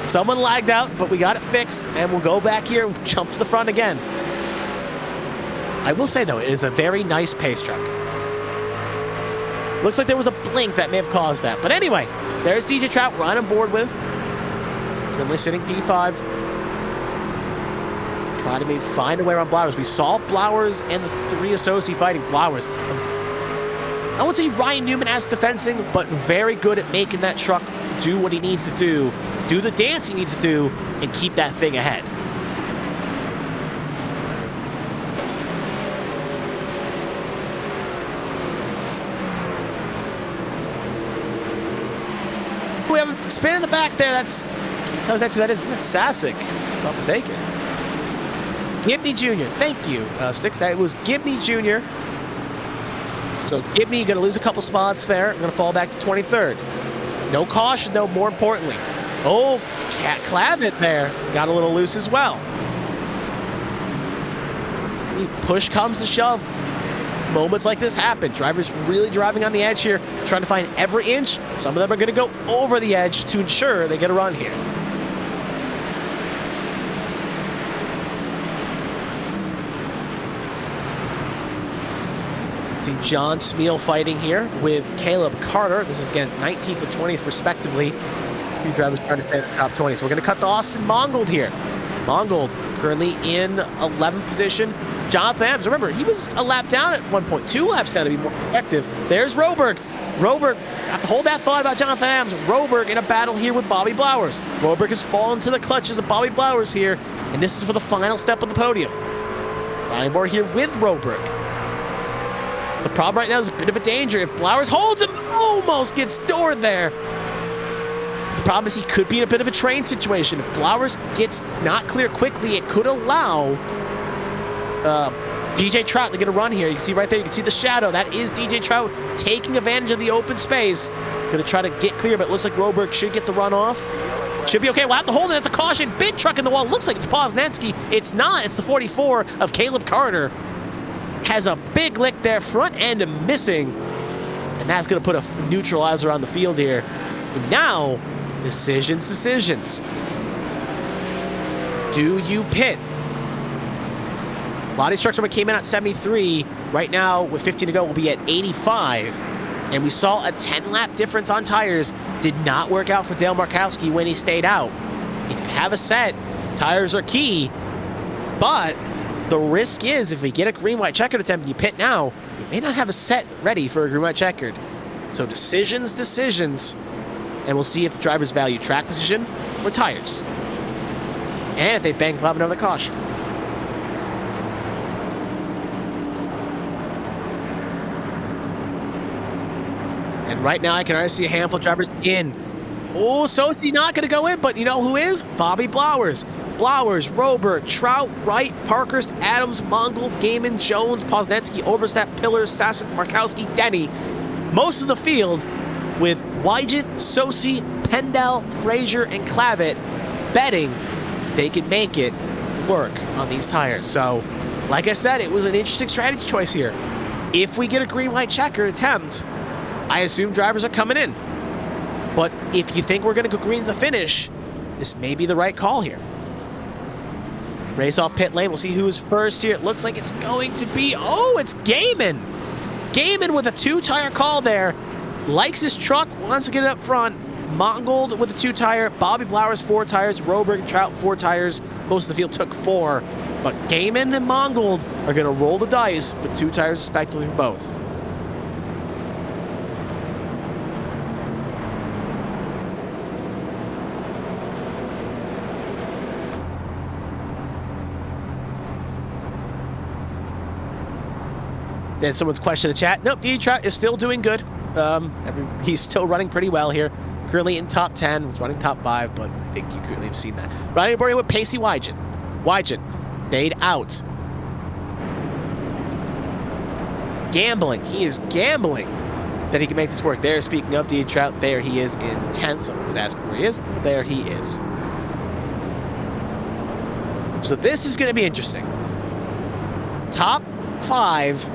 Someone lagged out, but we got it fixed, and we'll go back here and jump to the front again. I will say, though, it is a very nice pace truck. Looks like there was a blink that may have caused that. But anyway, there's DJ Trout we're on board with. Currently sitting P5. Try to maybe find a way around Blowers. We saw Blowers and the 3 associate fighting Blowers. I would say Ryan Newman as defensing, but very good at making that truck do what he needs to do the dance he needs to do, and keep that thing ahead. We have a spin in the back there. That's, can't tell exactly who that is. That's Sasic, if I'm not mistaken. Gibney Jr., thank you, Sticks. That was Gibney Jr. So Gibney going to lose a couple spots there. Going to fall back to 23rd. No caution, though, more importantly. Oh, Cat Clavitt there. Got a little loose as well. Push comes to shove. Moments like this happen. Drivers really driving on the edge here, trying to find every inch. Some of them are going to go over the edge to ensure they get a run here. See John Smeal fighting here with Caleb Carter. This is, again, 19th and 20th, respectively. 2 drivers trying to stay in the top 20. So we're going to cut to Austin Mongold here. Mongold currently in 11th position. Jonathan Adams, remember, he was a lap down at one point. 2 laps down to be more effective. There's Roberg. Roberg, have to hold that thought about Jonathan Adams. Roberg in a battle here with Bobby Blowers. Roberg has fallen to the clutches of Bobby Blowers here, and this is for the final step of the podium. Ryan Moore here with Roberg. The problem right now is a bit of a danger. If Blowers holds him, almost gets doored there. The problem is he could be in a bit of a train situation. If Blowers gets not clear quickly, it could allow DJ Trout to get a run here. You can see right there, you can see the shadow. That is DJ Trout taking advantage of the open space. Going to try to get clear, but it looks like Roberg should get the run off. Should be okay. We'll have to hold it. That's a caution. Big truck in the wall. Looks like it's Poznanski. It's not. It's the 44 of Caleb Carter. Has a big lick there, front end missing. And that's going to put a neutralizer on the field here. And now, decisions. Do you pit? A lot of these trucks came in at 73. Right now, with 15 to go, we'll be at 85. And we saw a 10-lap difference on tires. Did not work out for Dale Markowski when he stayed out. If you have a set, tires are key. But the risk is if we get a green-white checkered attempt and you pit now, you may not have a set ready for a green-white checkered. So decisions. And we'll see if drivers value track position or tires. And if they bank, we'll have another caution. And right now, I can already see a handful of drivers in. Oh, Sosi not going to go in, but you know who is? Bobby Blowers. Blowers, Roberg, Trout, Wright, Parkhurst, Adams, Mongold, Gaiman, Jones, Posnetsky, Oberstadt, Pillars, Sasek, Markowski, Denny. Most of the field with Wygant, Sosi, Pendel, Frazier, and Clavitt betting they can make it work on these tires. So, like I said, it was an interesting strategy choice here. If we get a green-white checker attempt, I assume drivers are coming in. But if you think we're going to go green to the finish, this may be the right call here. Race off pit lane. We'll see who's first here. It looks like it's going to be... Oh, it's Gaiman. Gaiman with a 2-tire call there. Likes his truck, wants to get it up front. Mongold with a 2-tire. Bobby Blowers, 4 tires. Roberg and Trout, 4 tires. Most of the field took 4. But Gaiman and Mongold are going to roll the dice with 2 tires respectively for both. Then someone's question in the chat. Nope, Trout is still doing good. He's still running pretty well here. Currently in top 10, was running top 5, but I think you currently have seen that. Riding aboard with Pacey Wygant. Wygant stayed out. Gambling. He is gambling that he can make this work. There, speaking of Trout, there he is in 10th. Someone was asking where he is. There he is. So this is going to be interesting. Top 5,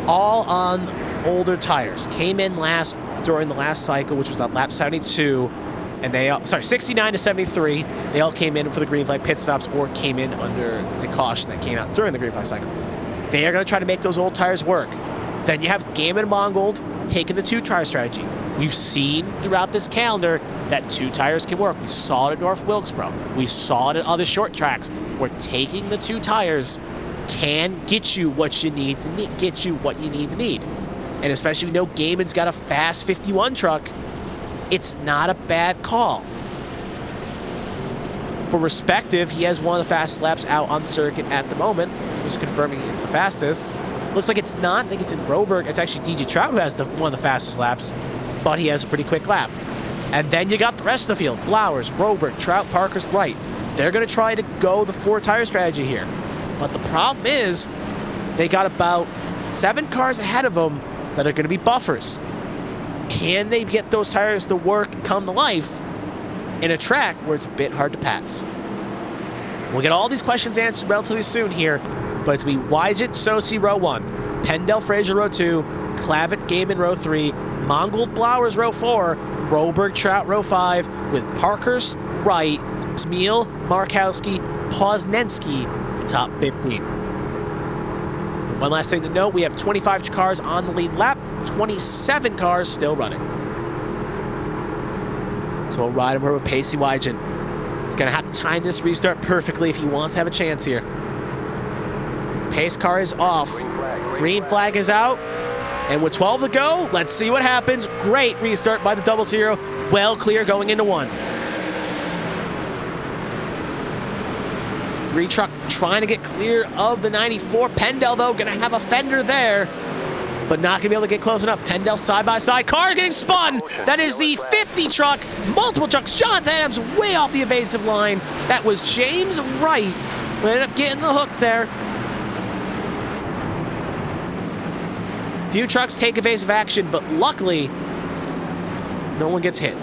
all on older tires. Came in last during the last cycle, which was on lap 72, and they all, 69 to 73. They all came in for the green flag pit stops or came in under the caution that came out during the green flag cycle. They are going to try to make those old tires work. Then you have Gaiman and Mongold taking the 2-tire strategy. We've seen throughout this calendar that 2 tires can work. We saw it at North Wilkesboro. We saw it at other short tracks where taking the 2 tires can get you what you need to need. And especially we know Gaiman's got a fast 51 truck. It's not a bad call. For respective, he has one of the fastest laps out on the circuit at the moment. Just confirming it's the fastest. Looks like it's not. I think it's in Roberg. It's actually DJ Trout who has one of the fastest laps, but he has a pretty quick lap. And then you got the rest of the field. Blowers, Roberg, Trout, Parkhurst, Wright. They're going to try to go the 4-tire strategy here. But the problem is they got about 7 cars ahead of them that are going to be buffers. Can they get those tires to work and come to life in a track where it's a bit hard to pass? We'll get all these questions answered relatively soon here, but it's going to be Wygant, Sosi, row 1, Pendel, Frazier, row 2, Clavitt, Gaiman, row 3, Mongold, Blowers, row 4, Roberg, Trout, row 5, with Parkhurst, Wright, Smeal, Markowski, Posnensky, top 15. One last thing to note, we have 25 cars on the lead lap, 27 cars still running. So we'll ride him with Pacey Wygant. He's going to have to time this restart perfectly if he wants to have a chance here. Pace car is off. Green flag is out. And with 12 to go, let's see what happens. Great restart by the 00. Well clear going into 1. 3 truck trying to get clear of the 94. Pendel, though, going to have a fender there, but not going to be able to get close enough. Pendel side-by-side. Car getting spun. That is the 50 truck. Multiple trucks. Jonathan Adams way off the evasive line. That was James Wright who ended up getting the hook there. Few trucks take evasive action, but luckily, no one gets hit.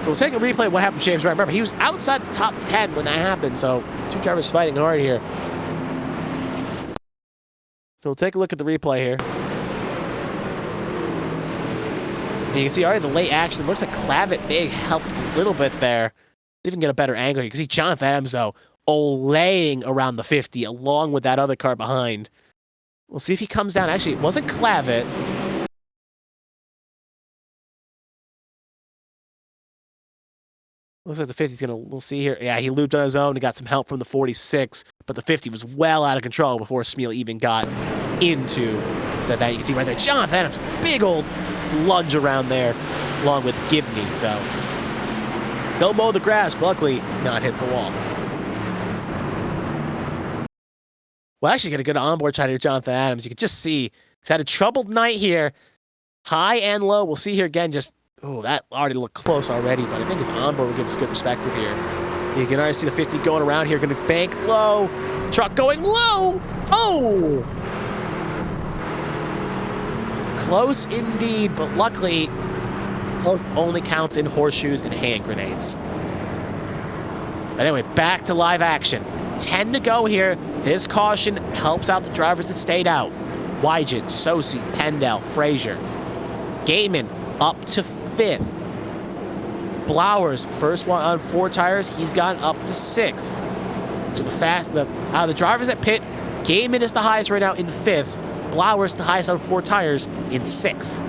So we'll take a replay of what happened to James Wright. Remember, he was outside the top 10 when that happened, so 2 drivers fighting hard here. So we'll take a look at the replay here. And you can see already the late action. Looks like Clavet Big helped a little bit there. Didn't even get a better angle. You can see Jonathan Adams, though, olaying around the 50 along with that other car behind. We'll see if he comes down. Actually, it wasn't Clavet. Looks like the 50's gonna, we'll see here. Yeah, he looped on his own. He got some help from the 46, but the 50 was well out of control before Smeal even got into. So that you can see right there, Jonathan Adams, big old lunge around there, along with Gibney. So they'll mow the grass, but luckily not hit the wall. Well, actually, get a good onboard shot here, Jonathan Adams. You can just see he's had a troubled night here, high and low. We'll see here again. Just that already looked close already, but I think his onboard will give us good perspective here. You can already see the 50 going around here, going to bank low. Truck going low. Oh! Close indeed, but luckily, close only counts in horseshoes and hand grenades. But anyway, back to live action. 10 to go here. This caution helps out the drivers that stayed out. Wygant, Sosi, Pendel, Frazier. Gaiman up to 5th. Blowers, first one on 4 tires, he's gotten up to 6th. So the drivers at pit, Gaiman is the highest right now in 5th. Blowers the highest on 4 tires in 6th.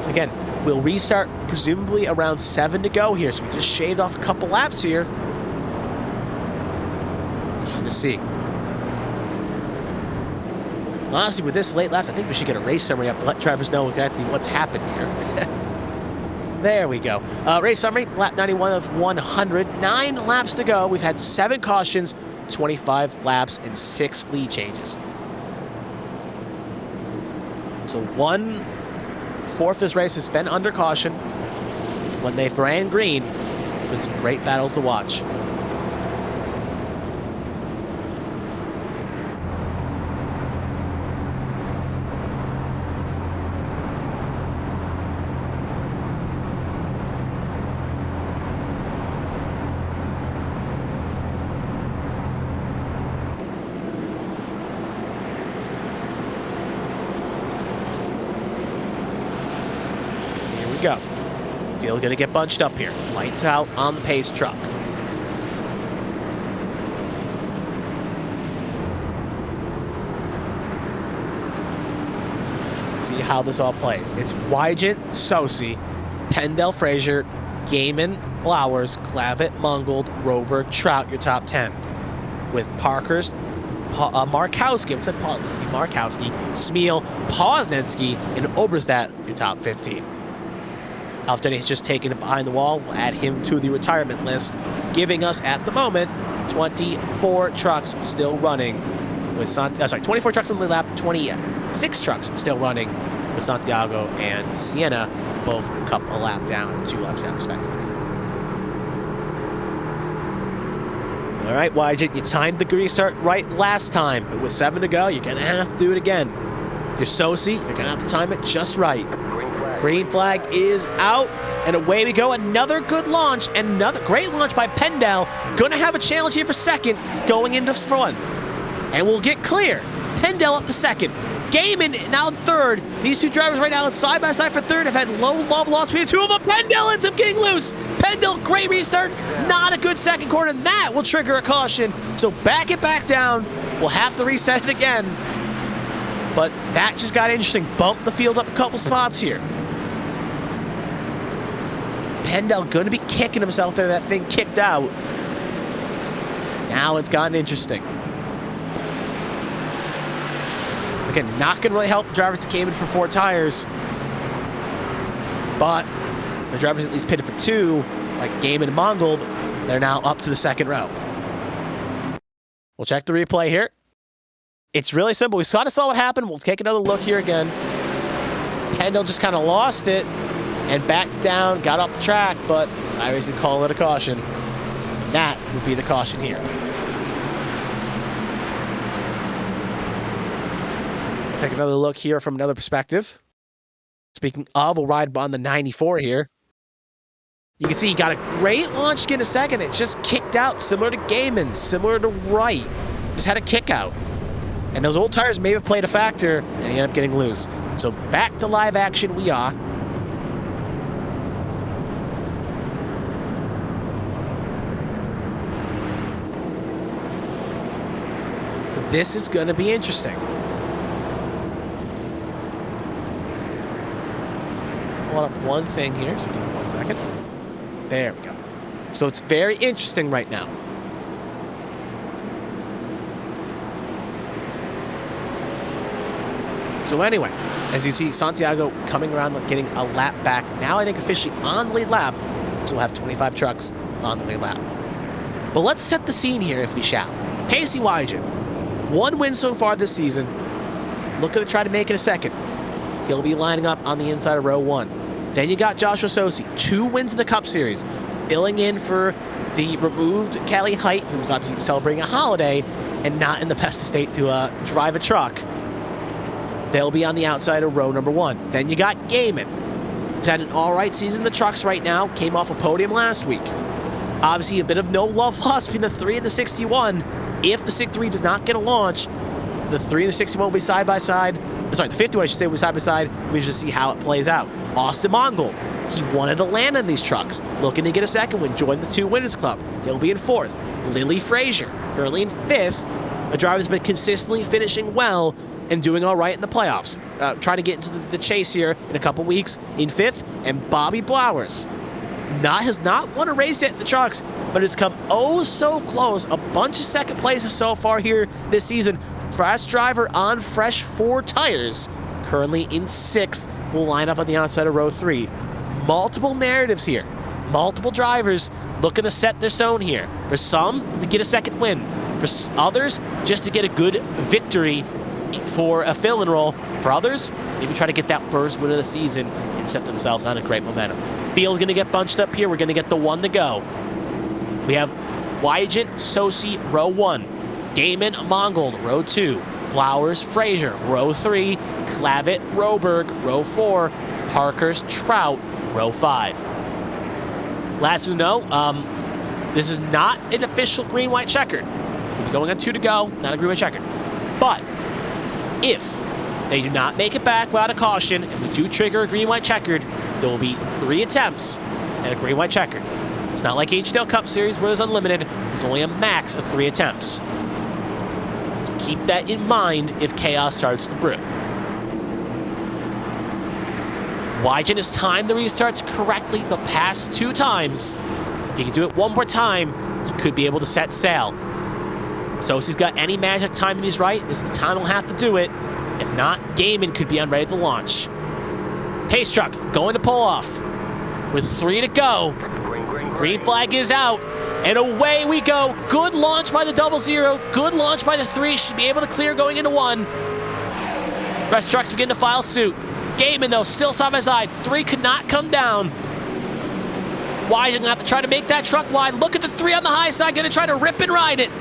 Again, we'll restart presumably around 7 to go here, so we just shaved off a couple laps here. Interesting to see. Honestly, with this late laps, I think we should get a race summary up to let drivers know exactly what's happened here. There we go. Race summary, lap 91 of 100. 9 laps to go. We've had 7 cautions, 25 laps, and 6 lead changes. So 1/4 of this race has been under caution. When they've ran green, it's been some great battles to watch. Go. Field gonna get bunched up here. Lights out on the pace truck. See how this all plays. It's Wygant, Sosi, Pendel, Frazier, Gaiman, Blowers, Clavet, Mungold, Roberg, Trout, your top 10. With Parker's, Markowski, I said Posnanski, Markowski, Smeal, Posnanski, and Oberstadt, your top 15. Alfdeni has just taken it behind the wall. We'll add him to the retirement list, giving us, at the moment, 24 trucks still running with 24 trucks on the lap, 26 trucks still running with Santiago and Sienna, both a couple, a lap down, 2 laps down, respectively. All right, Wygant, you timed the restart right last time, but with 7 to go, you're going to have to do it again. If you're Sosi, you're going to have to time it just right. Green flag is out, and away we go. Another good launch, and another great launch by Pendel. Gonna have a challenge here for 2nd, going into front. And we'll get clear. Pendel up to 2nd. Gaiman now in 3rd. These 2 drivers right now side by side for 3rd have had low love loss between the 2 of them. Pendel ends up getting loose. Pendel, great restart. Not a good 2nd corner, and that will trigger a caution. So back it back down. We'll have to reset it again. But that just got interesting. Bumped the field up a couple spots here. Pendel going to be kicking himself there. That thing kicked out. Now it's gotten interesting. Again, not going to really help the drivers that came in for 4 tires. But the drivers at least pitted for 2, like Gaiman and Mongold, they're now up to the 2nd row. We'll check the replay here. It's really simple. We sort of saw what happened. We'll take another look here again. Pendel just kind of lost it and backed down, got off the track, but I basically call it a caution. That would be the caution here. Take another look here from another perspective. Speaking of, we'll ride on the 94 here. You can see he got a great launch to get a 2nd. It just kicked out, similar to Gaiman, similar to Wright. Just had a kick out. And those old tires may have played a factor, and he ended up getting loose. So back to live action we are. So this is going to be interesting. Pull up one thing here, so give me 1 second. There we go. So it's very interesting right now. So anyway, as you see, Santiago coming around, getting a lap back. Now I think officially on the lead lap, so we'll have 25 trucks on the lead lap. But let's set the scene here, if we shall. Pacey Wygen, 1 win so far this season. Looking to try to make it a second. He'll be lining up on the inside of row 1. Then you got Joshua Sosi, 2 wins in the Cup Series, filling in for the removed Callie Height, who was obviously celebrating a holiday and not in the best of state to drive a truck. They'll be on the outside of row number 1. Then you got Gaiman, who's had an all right season in the trucks right now, came off a podium last week. Obviously, a bit of no love lost between the 3 and the 61. If the 63 does not get a launch, the 3 and the 61 will be side by side. Sorry, the 51, I should say, will be side by side. We should see how it plays out. Austin Mongold, he wanted to land on these trucks, looking to get a second win, join the 2 Winners Club. He'll be in 4th. Lily Frazier, currently in 5th, a driver that's been consistently finishing well and doing all right in the playoffs. Trying to get into the chase here in a couple weeks in 5th. And Bobby Blowers has not won a race yet in the trucks, but has come oh so close. A bunch of second places so far here this season. Fast driver on fresh 4 tires, currently in 6th, will line up on the outside of row 3. Multiple narratives here. Multiple drivers looking to set their zone here. For some, to get a second win. For others, just to get a good victory for a fill-in roll. For others, maybe try to get that first win of the season and set themselves on a great momentum. Field's going to get bunched up here. We're going to get the 1 to go. We have Wygen, Sosi, row 1. Gaiman, Mongold, row 2. Flowers, Frazier, row 3. Clavitt, Roberg, row 4. Parker's, Trout, row 5. Last to know, this is not an official green-white checkered. We'll be going on 2 to go, not a green-white checkered. But if they do not make it back without a caution, and we do trigger a green-white checkered, there will be 3 attempts at a green-white checkered. It's not like HTL Cup Series where there's unlimited. There's only a max of 3 attempts. So keep that in mind if chaos starts to brew. Wygen has timed the restarts correctly the past 2 times. If he can do it 1 more time, he could be able to set sail. So if he's got any magic timing he's right, this is the time he'll have to do it. If not, Gaiman could be on ready to launch. Pace truck going to pull off with 3 to go. Green flag is out, and away we go. Good launch by the 00. Good launch by the 3. Should be able to clear going into 1. Rest trucks begin to file suit. Gaiman, though, still side by side. 3 could not come down. Wygen gonna have to try to make that truck wide. Look at the 3 on the high side, gonna try to rip and ride it.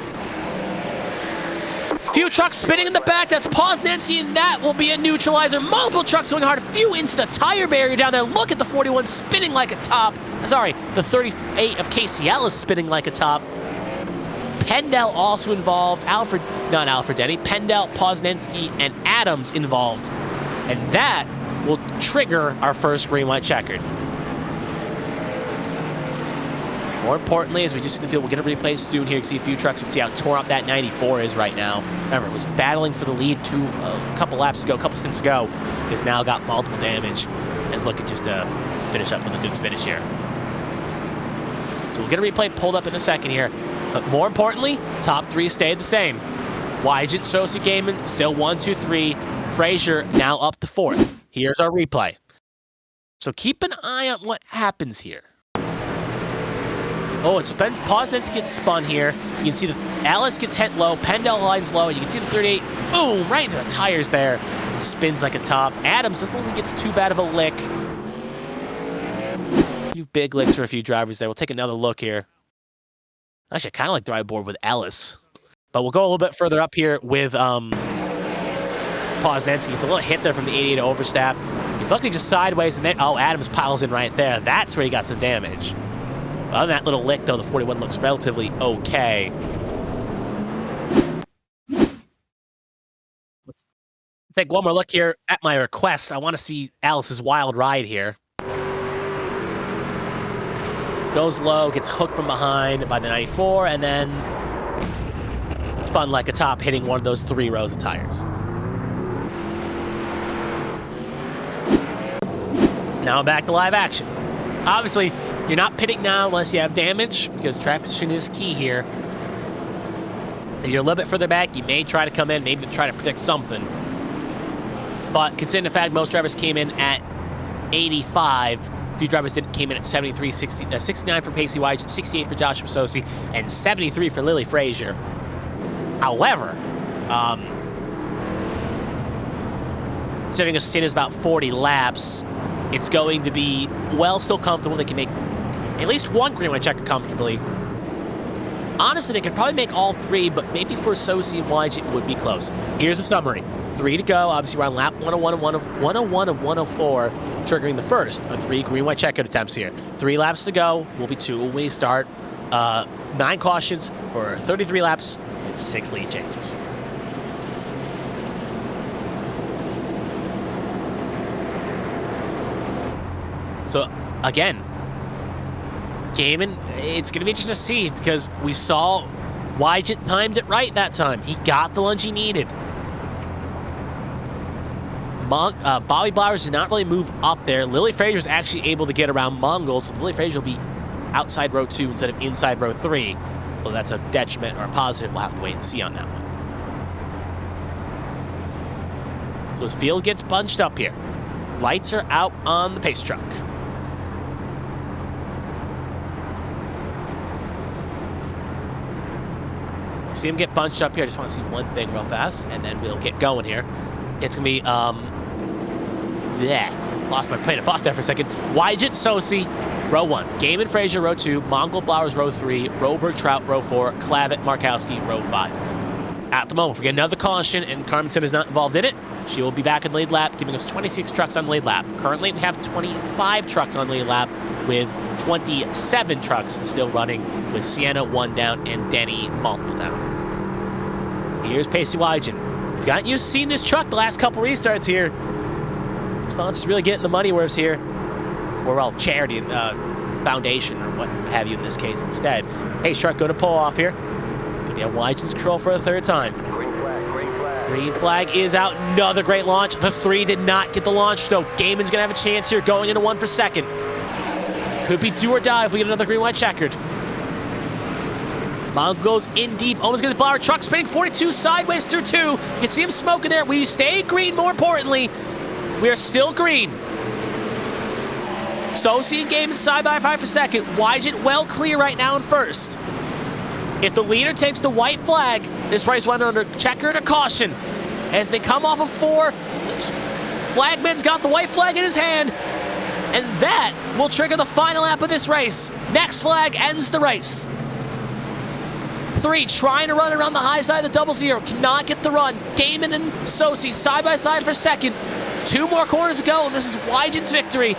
Few trucks spinning in the back. That's Posnanski, and that will be a neutralizer. Multiple trucks going hard. Few into the tire barrier down there. Look at the 41 spinning like a top. Sorry, the 38 of KCL is spinning like a top. Pendel also involved. Not Alfred Denny. Pendel, Posnanski, and Adams involved. And that will trigger our first green-white checkered. More importantly, as we just see the field, we'll get a replay soon here. You can see a few trucks. You can see how torn up that 94 is right now. Remember, it was battling for the lead a couple laps ago, a couple stints ago. It's now got multiple damage and is looking just to finish up with a good finish here. So we'll get a replay pulled up in a second here. But more importantly, top 3 stayed the same. Wygen, Sosi, Gaiman, still 1, 2, 3. Frazier now up to 4th. Here's our replay. So keep an eye on what happens here. Oh, Posnanski gets spun here. You can see the Alice gets hit low. Pendel lines low. You can see the 38. Boom! Right into the tires there. Spins like a top. Adams doesn't look like he gets too bad of a lick. A few big licks for a few drivers there. We'll take another look here. Actually, I kind of like the ride board with Ellis. But we'll go a little bit further up here with Posnanski. It's a little hit there from the 88 overstep. He's luckily just sideways, and then, oh, Adams piles in right there. That's where he got some damage. Other than that little lick, though, the 41 looks relatively okay. Take one more look here at my request. I want to see Alice's wild ride here. Goes low, gets hooked from behind by the 94, and then spun like a top, hitting one of those 3 rows of tires. Now back to live action. Obviously, you're not pitting now unless you have damage, because track position is key here. If you're a little bit further back, you may try to come in, maybe try to protect something. But considering the fact most drivers came in at 85, a few drivers came in at 73, 69 for Pacey Wygant, 68 for Joshua Sosi, and 73 for Lily Frazier. However, considering a stint is about 40 laps, it's going to be, well, still comfortable. They can make at least one green white checker comfortably. Honestly, they could probably make all 3, but maybe for Sosi and Wygant it would be close. Here's a summary. 3 to go. Obviously, we're on lap 101 of 104, triggering the first of 3 green white checkout attempts here. 3 laps to go. Will be 2 when we start. 9 cautions for 33 laps and 6 lead changes. So again, Gaiman, it's going to be interesting to see, because we saw Wygant timed it right that time. He got the lunge he needed. Bobby Blowers did not really move up there. Lily Frazier was actually able to get around Mongols. So Lily Frazier will be outside row 2 instead of inside row 3. Well, that's a detriment or a positive. We'll have to wait and see on that one. So his field gets bunched up here. Lights are out on the pace truck. See him get bunched up here. I just want to see one thing real fast, and then we'll get going here. It's going to be, lost my train of thought there for a second. Wygant Sosi, row 1. Gaiman Frazier, row 2. Mongol Blowers, row 3. Roberg Trout, row 4. Clavitt Markowski, row 5. At the moment, if we get another caution and Carmenton is not involved in it, she will be back in the lead lap, giving us 26 trucks on the lead lap. Currently, we have 25 trucks on the lead lap, with 27 trucks still running, with Sienna 1 down and Denny multiple down. Here's Pacey Wygant. We've gotten used to seeing this truck the last couple restarts here. Sponsors really getting the money worth here. Or, well, charity and foundation, or what have you in this case instead. Pace truck going to pull off here. Going to be on Wygant's control for the 3rd time. Green flag, green flag. Green flag is out. Another great launch. The 3 did not get the launch, though. Gaiman's going to have a chance here, going into 1 for 2nd. Could be do or die if we get another green white checkered. Mount goes in deep, almost gets the blower. Truck spinning 42 sideways through 2. You can see him smoking there. We stay green, more importantly. We are still green. Sosi and Gaiman side by 5 for 2nd. Wygant well clear right now in 1st. If the leader takes the white flag, this race went under checkered or caution. As they come off of 4, Flagman's got the white flag in his hand, and that will trigger the final lap of this race. Next flag ends the race. 3 trying to run around the high side of the 00. Cannot get the run. Gaiman and Sosi side by side for 2nd. 2 more corners to go, and this is Wygant's victory.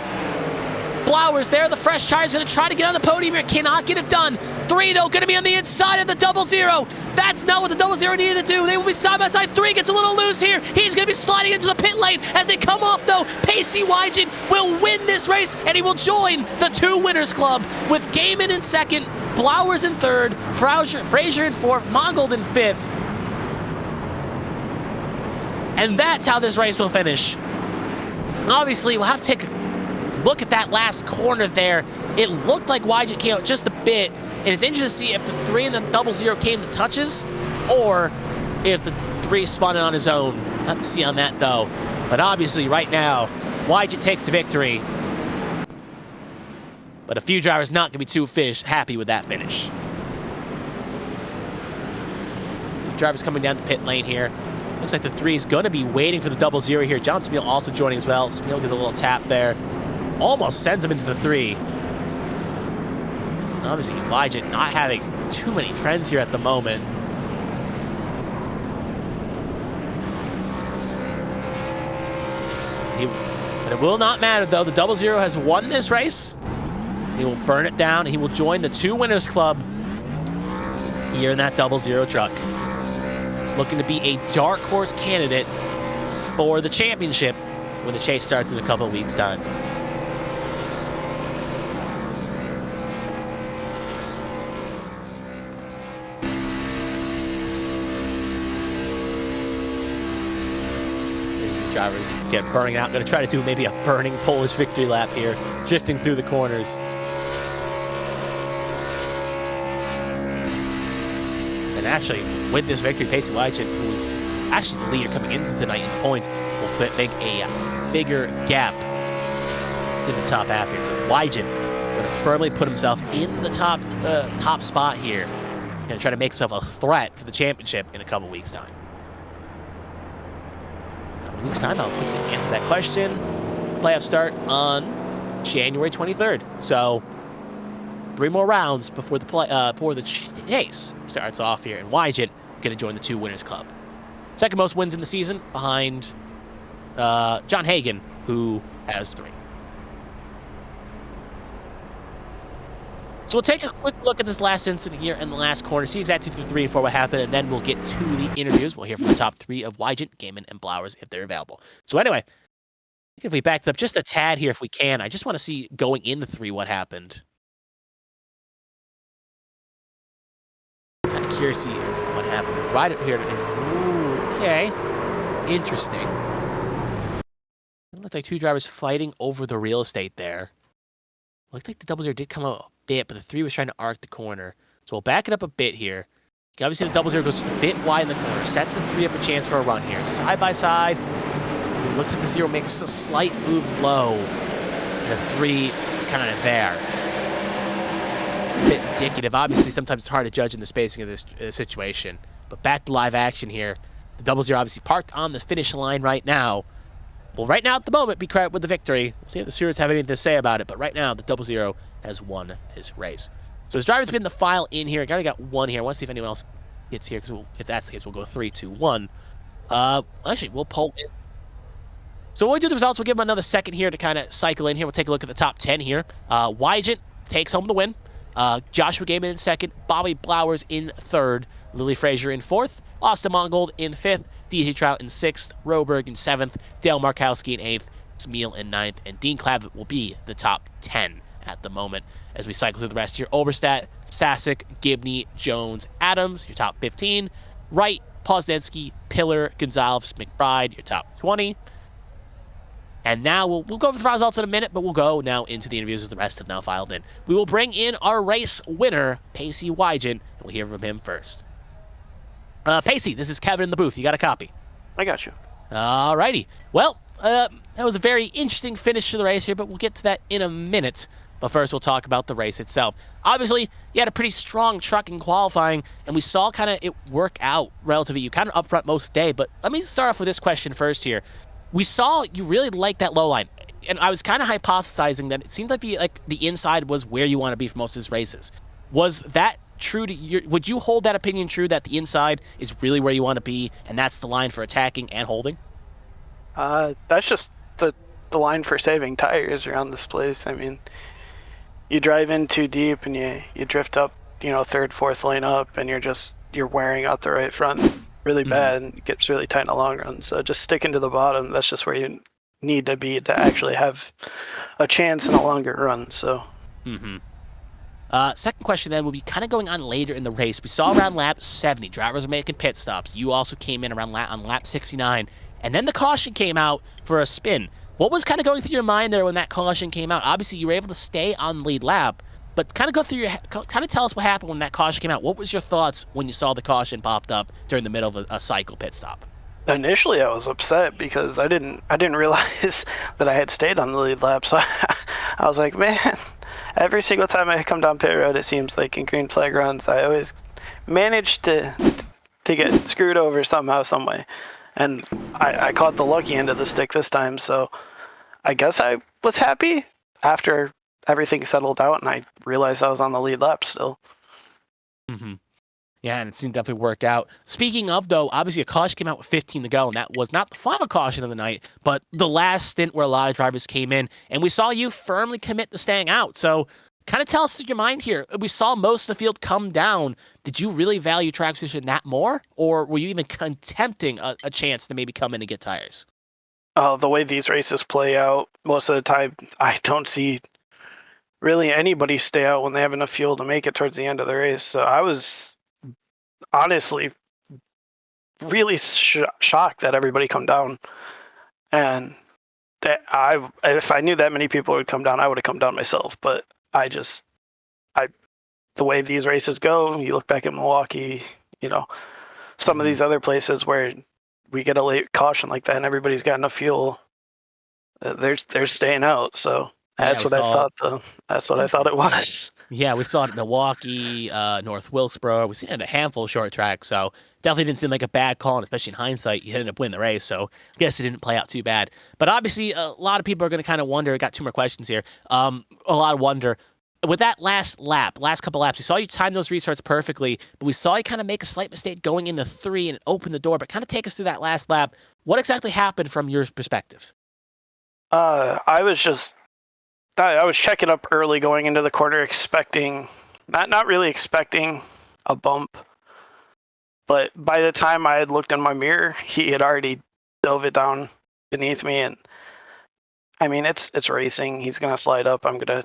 Blowers there, the fresh tires, going to try to get on the podium here. Cannot get it done. 3, though, going to be on the inside of the 00. That's not what the 00 needed to do. They will be side by side. 3 gets a little loose here. He's going to be sliding into the pit lane. As they come off, though, Pacey Wygant will win this race, and he will join the 2 winners club with Gaiman in 2nd, Blowers in 3rd, Frazier in 4th, Mongold in 5th. And that's how this race will finish. Obviously, we'll have to take a look at that last corner there. It looked like Wygant came out just a bit, and it's interesting to see if the 3 and the 00 came to touches, or if the 3 spun it on his own. We'll have to see on that, though. But obviously, right now, Wygant takes the victory. But a few drivers not going to be too happy with that finish. Some drivers coming down the pit lane here. Looks like the 3 is going to be waiting for the 00 here. John Smeal also joining as well. Smeal gives a little tap there. Almost sends him into the 3. Obviously, Wygant not having too many friends here at the moment. But it will not matter, though. The 00 has won this race. He will burn it down. He will join the 2 winners club here in that 00 truck. Looking to be a dark horse candidate for the championship when the chase starts in a couple of weeks' time. Drivers get burning out. Going to try to do maybe a burning Polish victory lap here, drifting through the corners. And actually, with this victory, Pacey Wyjet, who was actually the leader coming into tonight in points, will make a bigger gap to the top half here. So Wyjet going to firmly put himself in the top spot here. Going to try to make himself a threat for the championship in a couple weeks' time. Week's time, I'll quickly answer that question. Playoffs start on January 23rd. So 3 more rounds before the chase starts off here, and Wyjet going to join the 2 winners club. Second most wins in the season behind John Hagen, who has 3. So we'll take a quick look at this last incident here in the last corner, see exactly through 3 and 4 what happened, and then we'll get to the interviews. We'll hear from the top 3 of Wyjet, Gaiman, and Blowers if they're available. So anyway, if we backed up just a tad here if we can, I just want to see going in the 3 what happened. Kind of curious to see what happened. Right up here. Ooh, okay. Interesting. It looked like 2 drivers fighting over the real estate there. Looked like the 00 did come out a bit, but the 3 was trying to arc the corner. So we'll back it up a bit here. Obviously, the 00 goes just a bit wide in the corner. Sets the 3 up a chance for a run here. Side by side. It looks like the 0 makes a slight move low. And the 3 is kind of there. It's a bit indicative. Obviously, sometimes it's hard to judge in the spacing of this situation. But back to live action here. The 00 obviously parked on the finish line right now. Well, right now, at the moment, be credited with the victory. We'll see if the stewards have anything to say about it, but right now, the 00 has won this race. So his driver's been the file in here. Got 1 here. I want to see if anyone else gets here, because if that's the case, we'll go 3, 2, 1. Actually, we'll poll in. So when we do the results, we'll give him another second here to kind of cycle in here. We'll take a look at the top 10 here. Wyjet takes home the win. Joshua Gaiman in 2nd. Bobby Blowers in 3rd. Lily Frazier in 4th. Austin Mongold in 5th. DJ Trout in 6th, Roberg in 7th, Dale Markowski in 8th, Smeal in 9th, and Dean Clavitt will be the top 10 at the moment. As we cycle through the rest here, Oberstadt, Sasick, Gibney, Jones, Adams, your top 15, Wright, Posnensky, Pillar, Gonzalez, McBride, your top 20. And now we'll go over the results in a minute, but we'll go now into the interviews as the rest have now filed in. We will bring in our race winner, Pacey Wyjet, and we'll hear from him first. Pacey, this is Kevin in the booth. You got a copy? I got you. Alrighty. Well, that was a very interesting finish to the race here, but we'll get to that in a minute. But first, we'll talk about the race itself. Obviously, you had a pretty strong truck in qualifying, and we saw kind of it work out relatively. You kind of up front most of the day, but let me start off with this question first here. We saw you really like that low line, and I was kind of hypothesizing that it seemed like the inside was where you want to be for most of his races. Was that true to your, would you hold that opinion true that the inside is really where you want to be and that's the line for attacking and holding? That's just the line for saving tires around this place. I mean, you drive in too deep and you drift up, 3rd, 4th lane up, and you're wearing out the right front really bad, and it gets really tight in the long run. So just sticking to the bottom, that's just where you need to be to actually have a chance in a longer run. So second question then will be kind of going on later in the race. We saw around lap 70, drivers were making pit stops. You also came in around on lap 69, and then the caution came out for a spin. What was kind of going through your mind there when that caution came out? Obviously, you were able to stay on the lead lap, but kind of tell us what happened when that caution came out. What was your thoughts when you saw the caution popped up during the middle of a cycle pit stop? Initially, I was upset because I didn't realize that I had stayed on the lead lap. So I was like, man. Every single time I come down pit road, it seems like in green flag runs, I always manage to get screwed over somehow, some way. And I caught the lucky end of the stick this time, so I guess I was happy after everything settled out and I realized I was on the lead lap still. Yeah, and it seemed to definitely work out. Speaking of, though, obviously a caution came out with 15 to go, and that was not the final caution of the night, but the last stint where a lot of drivers came in, and we saw you firmly commit to staying out. So kind of tell us your mind here. We saw most of the field come down. Did you really value track position that more, or were you even attempting a chance to maybe come in and get tires? the way these races play out, most of the time, I don't see really anybody stay out when they have enough fuel to make it towards the end of the race. So I was honestly really shocked that everybody come down, and that if I knew that many people would come down, I would have come down myself. But I just I the way these races go, you look back at Milwaukee, some of these other places where we get a late caution like that and everybody's got enough fuel, they're staying out. So Yeah, that's we what I saw it. thought. That's what I thought it was. Yeah, we saw it at Milwaukee, North Wilkesboro. We seen it at a handful of short tracks, so definitely didn't seem like a bad call, and especially in hindsight, you ended up winning the race, so I guess it didn't play out too bad. But obviously, a lot of people are going to kind of wonder. I got 2 more questions here. A lot of wonder. With that last couple laps, we saw you time those restarts perfectly, but we saw you kind of make a slight mistake going into 3 and open the door. But kind of take us through that last lap. What exactly happened from your perspective? I was checking up early going into the corner, expecting not really expecting a bump, but by the time I had looked in my mirror, he had already dove it down beneath me, and I mean it's racing. He's gonna slide up. I'm gonna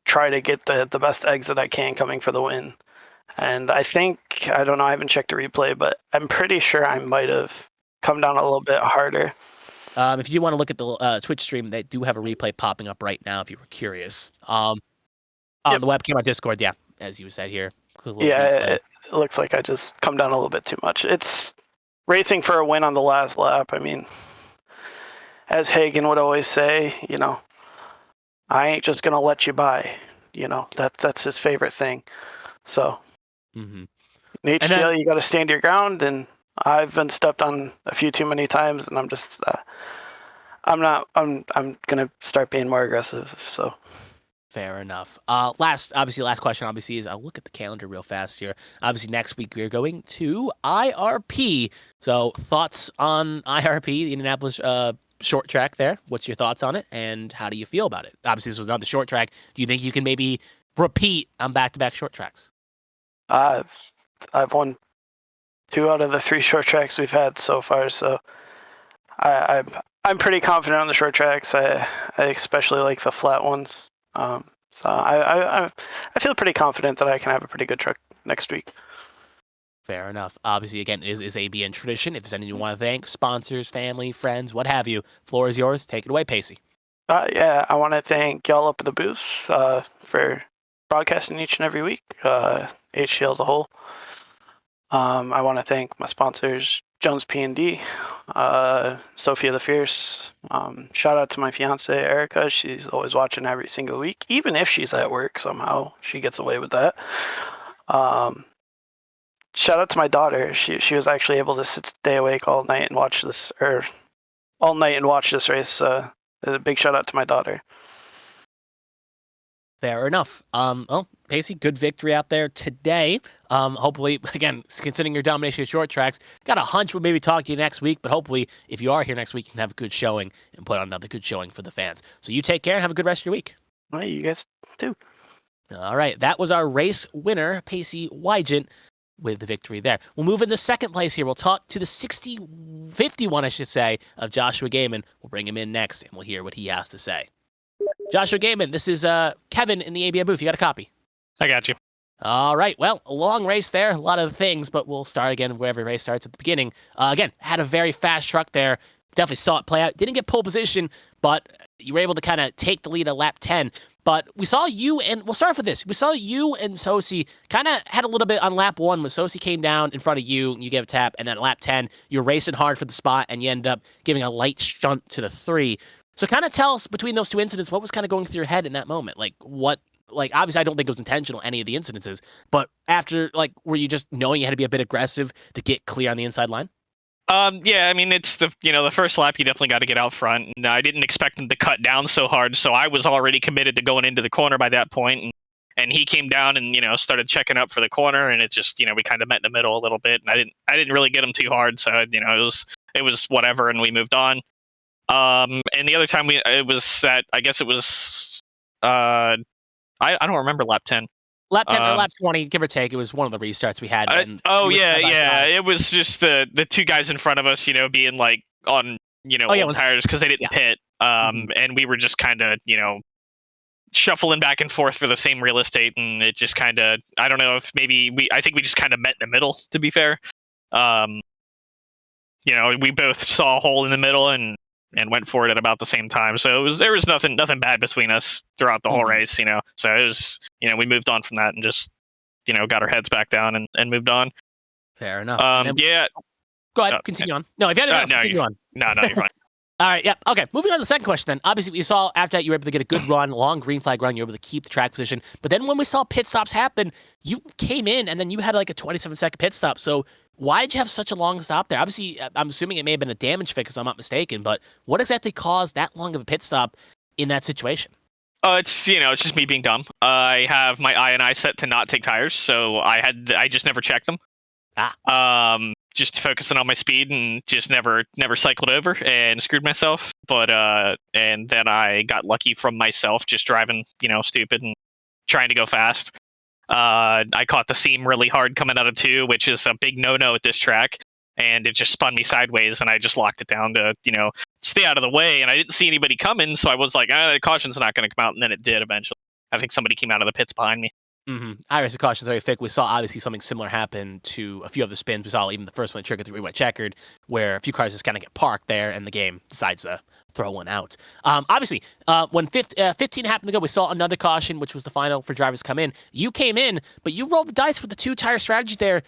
try to get the best exit I can coming for the win. And I think, I don't know, I haven't checked the replay, but I'm pretty sure I might have come down a little bit harder. If you want to look at the Twitch stream, they do have a replay popping up right now if you were curious. On Yep. the webcam on Discord, yeah, as you said here. Yeah, it looks like I just come down a little bit too much. It's racing for a win on the last lap. I mean, as Hagen would always say, I ain't just gonna let you by. That's his favorite thing. So in HTL, you got to stand your ground, and I've been stepped on a few too many times, and I'm just I'm gonna start being more aggressive. So Fair enough. Last question, obviously, is I'll look at the calendar real fast here. Obviously, next week we're going to IRP. So, thoughts on IRP, the Indianapolis short track there? What's your thoughts on it, and how do you feel about it? Obviously, this was not the short track. Do you think you can maybe repeat on back-to-back short tracks? I've won 2 out of the 3 short tracks we've had so far. So I'm pretty confident on the short tracks. I especially like the flat ones. So I feel pretty confident that I can have a pretty good truck next week. Fair enough. Obviously, again, it is ABN tradition. If there's anyone you want to thank, sponsors, family, friends, what have you, floor is yours. Take it away, Pacey. Yeah, I want to thank y'all up at the booth for broadcasting each and every week, HTL as a whole. I want to thank my sponsors, Jones P&D, Sophia the Fierce. Shout out to my fiance, Erica. She's always watching every single week, even if she's at work somehow. She gets away with that. Shout out to my daughter. She was actually able to stay awake all night and watch this, or all night and watch this race. A big shout out to my daughter. Fair enough. Well, Pacey, good victory out there today. Hopefully, again, considering your domination of short tracks, got a hunch we'll maybe talk to you next week, but hopefully, if you are here next week, you can have a good showing and put on another good showing for the fans. So you take care and have a good rest of your week. Well, you guys too. All right, that was our race winner, Pacey Wygant, with the victory there. We'll move into second place here. We'll talk to the 51, I should say, of Joshua Gaiman. We'll bring him in next, and we'll hear what he has to say. Joshua Gaiman, this is Kevin in the ABM booth. You got a copy? I got you. All right. Well, a long race there, a lot of things, but we'll start again where every race starts at the beginning. Again, had a very fast truck there. Definitely saw it play out. Didn't get pole position, but you were able to kind of take the lead at lap 10. But we saw you, and we'll start off with this. We saw you and Sosi kind of had a little bit on lap 1 when Sosi came down in front of you, and you gave a tap, and then at lap 10, you were racing hard for the spot, and you ended up giving a light shunt to the 3. So kind of tell us, between those 2 incidents, what was kind of going through your head in that moment? Obviously, I don't think it was intentional, any of the incidences, but after, were you just knowing you had to be a bit aggressive to get clear on the inside line? Yeah, I mean, it's the first lap, you definitely got to get out front. And I didn't expect him to cut down so hard, so I was already committed to going into the corner by that point. And he came down and, started checking up for the corner, and it just, we kind of met in the middle a little bit. And I didn't really get him too hard, so, it was whatever, and we moved on. And the other time I don't remember lap 10. Lap 10 or lap 20, give or take. It was one of the restarts we had. Yeah. It was just the 2 guys in front of us, being on old tires because they didn't pit. And we were just kind of, shuffling back and forth for the same real estate, and it just kind of, I don't know if I think we just kind of met in the middle, to be fair. We both saw a hole in the middle and went for it at about the same time. So there was nothing bad between us throughout the whole race, So it was, we moved on from that and just, got our heads back down and moved on. Fair enough. Yeah. Go ahead, continue on. No, if you had anything else, continue on. No, you're fine. All right, yeah, okay. Moving on to the second question then. Obviously, we saw after that you were able to get a good run, long green flag run, you were able to keep the track position. But then when we saw pit stops happen, you came in and then you had like a 27-second pit stop. So why did you have such a long stop there? Obviously, I'm assuming it may have been a damage fix if I'm not mistaken, but what exactly caused that long of a pit stop in that situation? It's just me being dumb. I have my I set to not take tires, so I just never checked them. Just focusing on my speed and just never cycled over and screwed myself. But and then I got lucky from myself just driving, stupid and trying to go fast. I caught the seam really hard coming out of 2, which is a big no-no at this track, and it just spun me sideways, and I just locked it down to, stay out of the way, and I didn't see anybody coming, so I was like, the caution's not going to come out, and then it did eventually. I think somebody came out of the pits behind me. Iris, the caution's very thick. We saw obviously something similar happen to a few other spins. We saw even the first one triggered the rewind checkered, where a few cars just kind of get parked there, and the game decides to throw one out. Obviously, when 15 happened to go, we saw another caution, which was the final for drivers to come in. You came in, but you rolled the dice with the 2-tire strategy there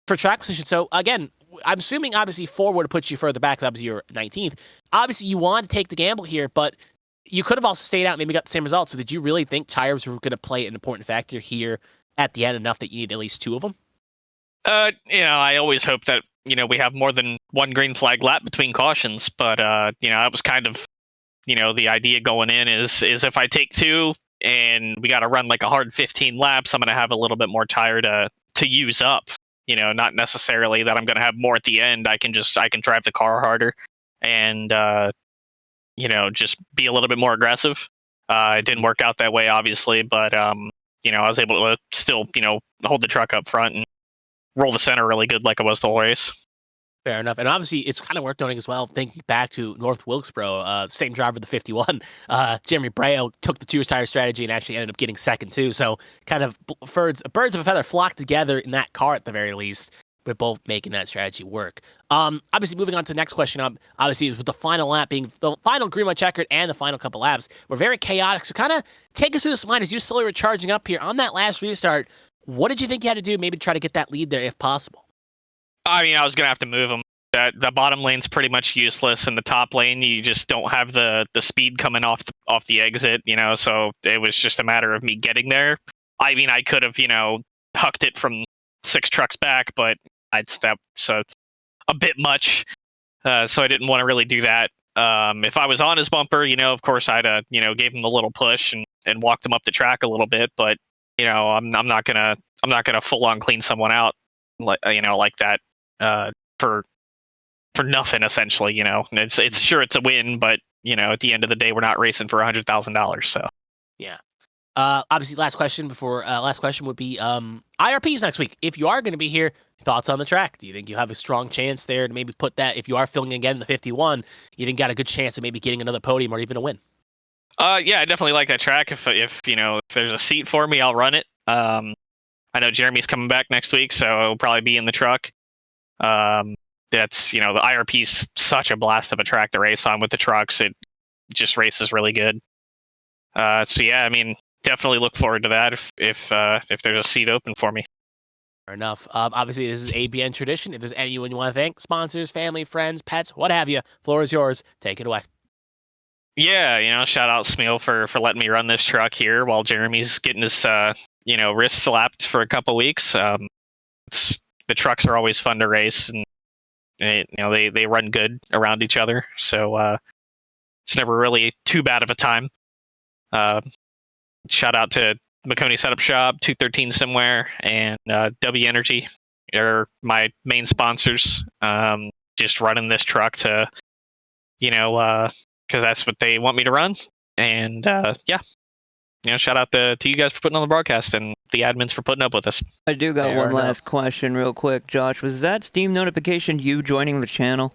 for track position. So again, I'm assuming obviously 4 would have put you further back, because obviously you're 19th. Obviously, you wanted to take the gamble here, but you could have also stayed out and maybe got the same result. So did you really think tires were going to play an important factor here at the end enough that you need at least 2 of them? I always hope that, we have more than one green flag lap between cautions, but, that was kind of, the idea going in is if I take 2 and we got to run like a hard 15 laps, I'm going to have a little bit more tire to use up, not necessarily that I'm going to have more at the end. I can drive the car harder and, just be a little bit more aggressive. It didn't work out that way, obviously, but, I was able to still, hold the truck up front and roll the center really good like it was the whole race. Fair enough. And obviously, it's kind of worth noting as well, thinking back to North Wilkesboro, same driver, the 51, Jeremy Braille took the 2-tire strategy and actually ended up getting second, too. So kind of birds of a feather flocked together in that car at the very least, with both making that strategy work. Obviously, moving on to the next question, obviously, with the final lap being the final green light checkered and the final couple laps were very chaotic. So kind of take us through this line as you slowly were charging up here on that last restart. What did you think you had to do maybe to try to get that lead there if possible? I mean, I was going to have to move them. The bottom lane's pretty much useless, and the top lane, you just don't have the speed coming off the exit, so it was just a matter of me getting there. I mean, I could have, hucked it from 6 trucks back, but I'd step so a bit much, so I didn't want to really do that. If I was on his bumper, of course I'd gave him the little push and walked him up the track a little bit, but I'm not gonna full on clean someone out like that for nothing, essentially. It's sure it's a win, but at the end of the day, we're not racing for $100,000. So yeah. Obviously, last question would be IRPs next week. If you are going to be here, thoughts on the track? Do you think you have a strong chance there to maybe put that, if you are filling again in the 51, you think got a good chance of maybe getting another podium or even a win? Yeah, I definitely like that track. If there's a seat for me, I'll run it. I know Jeremy's coming back next week, so I'll probably be in the truck. That's the IRP's such a blast of a track to race on with the trucks. It just races really good. So yeah, I mean, definitely look forward to that if there's a seat open for me. Fair enough. Obviously, this is ABN tradition. If there's anyone you want to thank, sponsors, family, friends, pets, what have you, floor is yours. Take it away. Yeah, shout out Smeal for letting me run this truck here while Jeremy's getting his wrist slapped for a couple weeks. The trucks are always fun to race, and they run good around each other, so it's never really too bad of a time. Shout out to McConey Setup Shop, 213 Somewhere, and W Energy are my main sponsors. Just running this truck to, because that's what they want me to run. And yeah, shout out to you guys for putting on the broadcast and the admins for putting up with us. I do got one last question real quick, Josh. Was that Steam notification you joining the channel?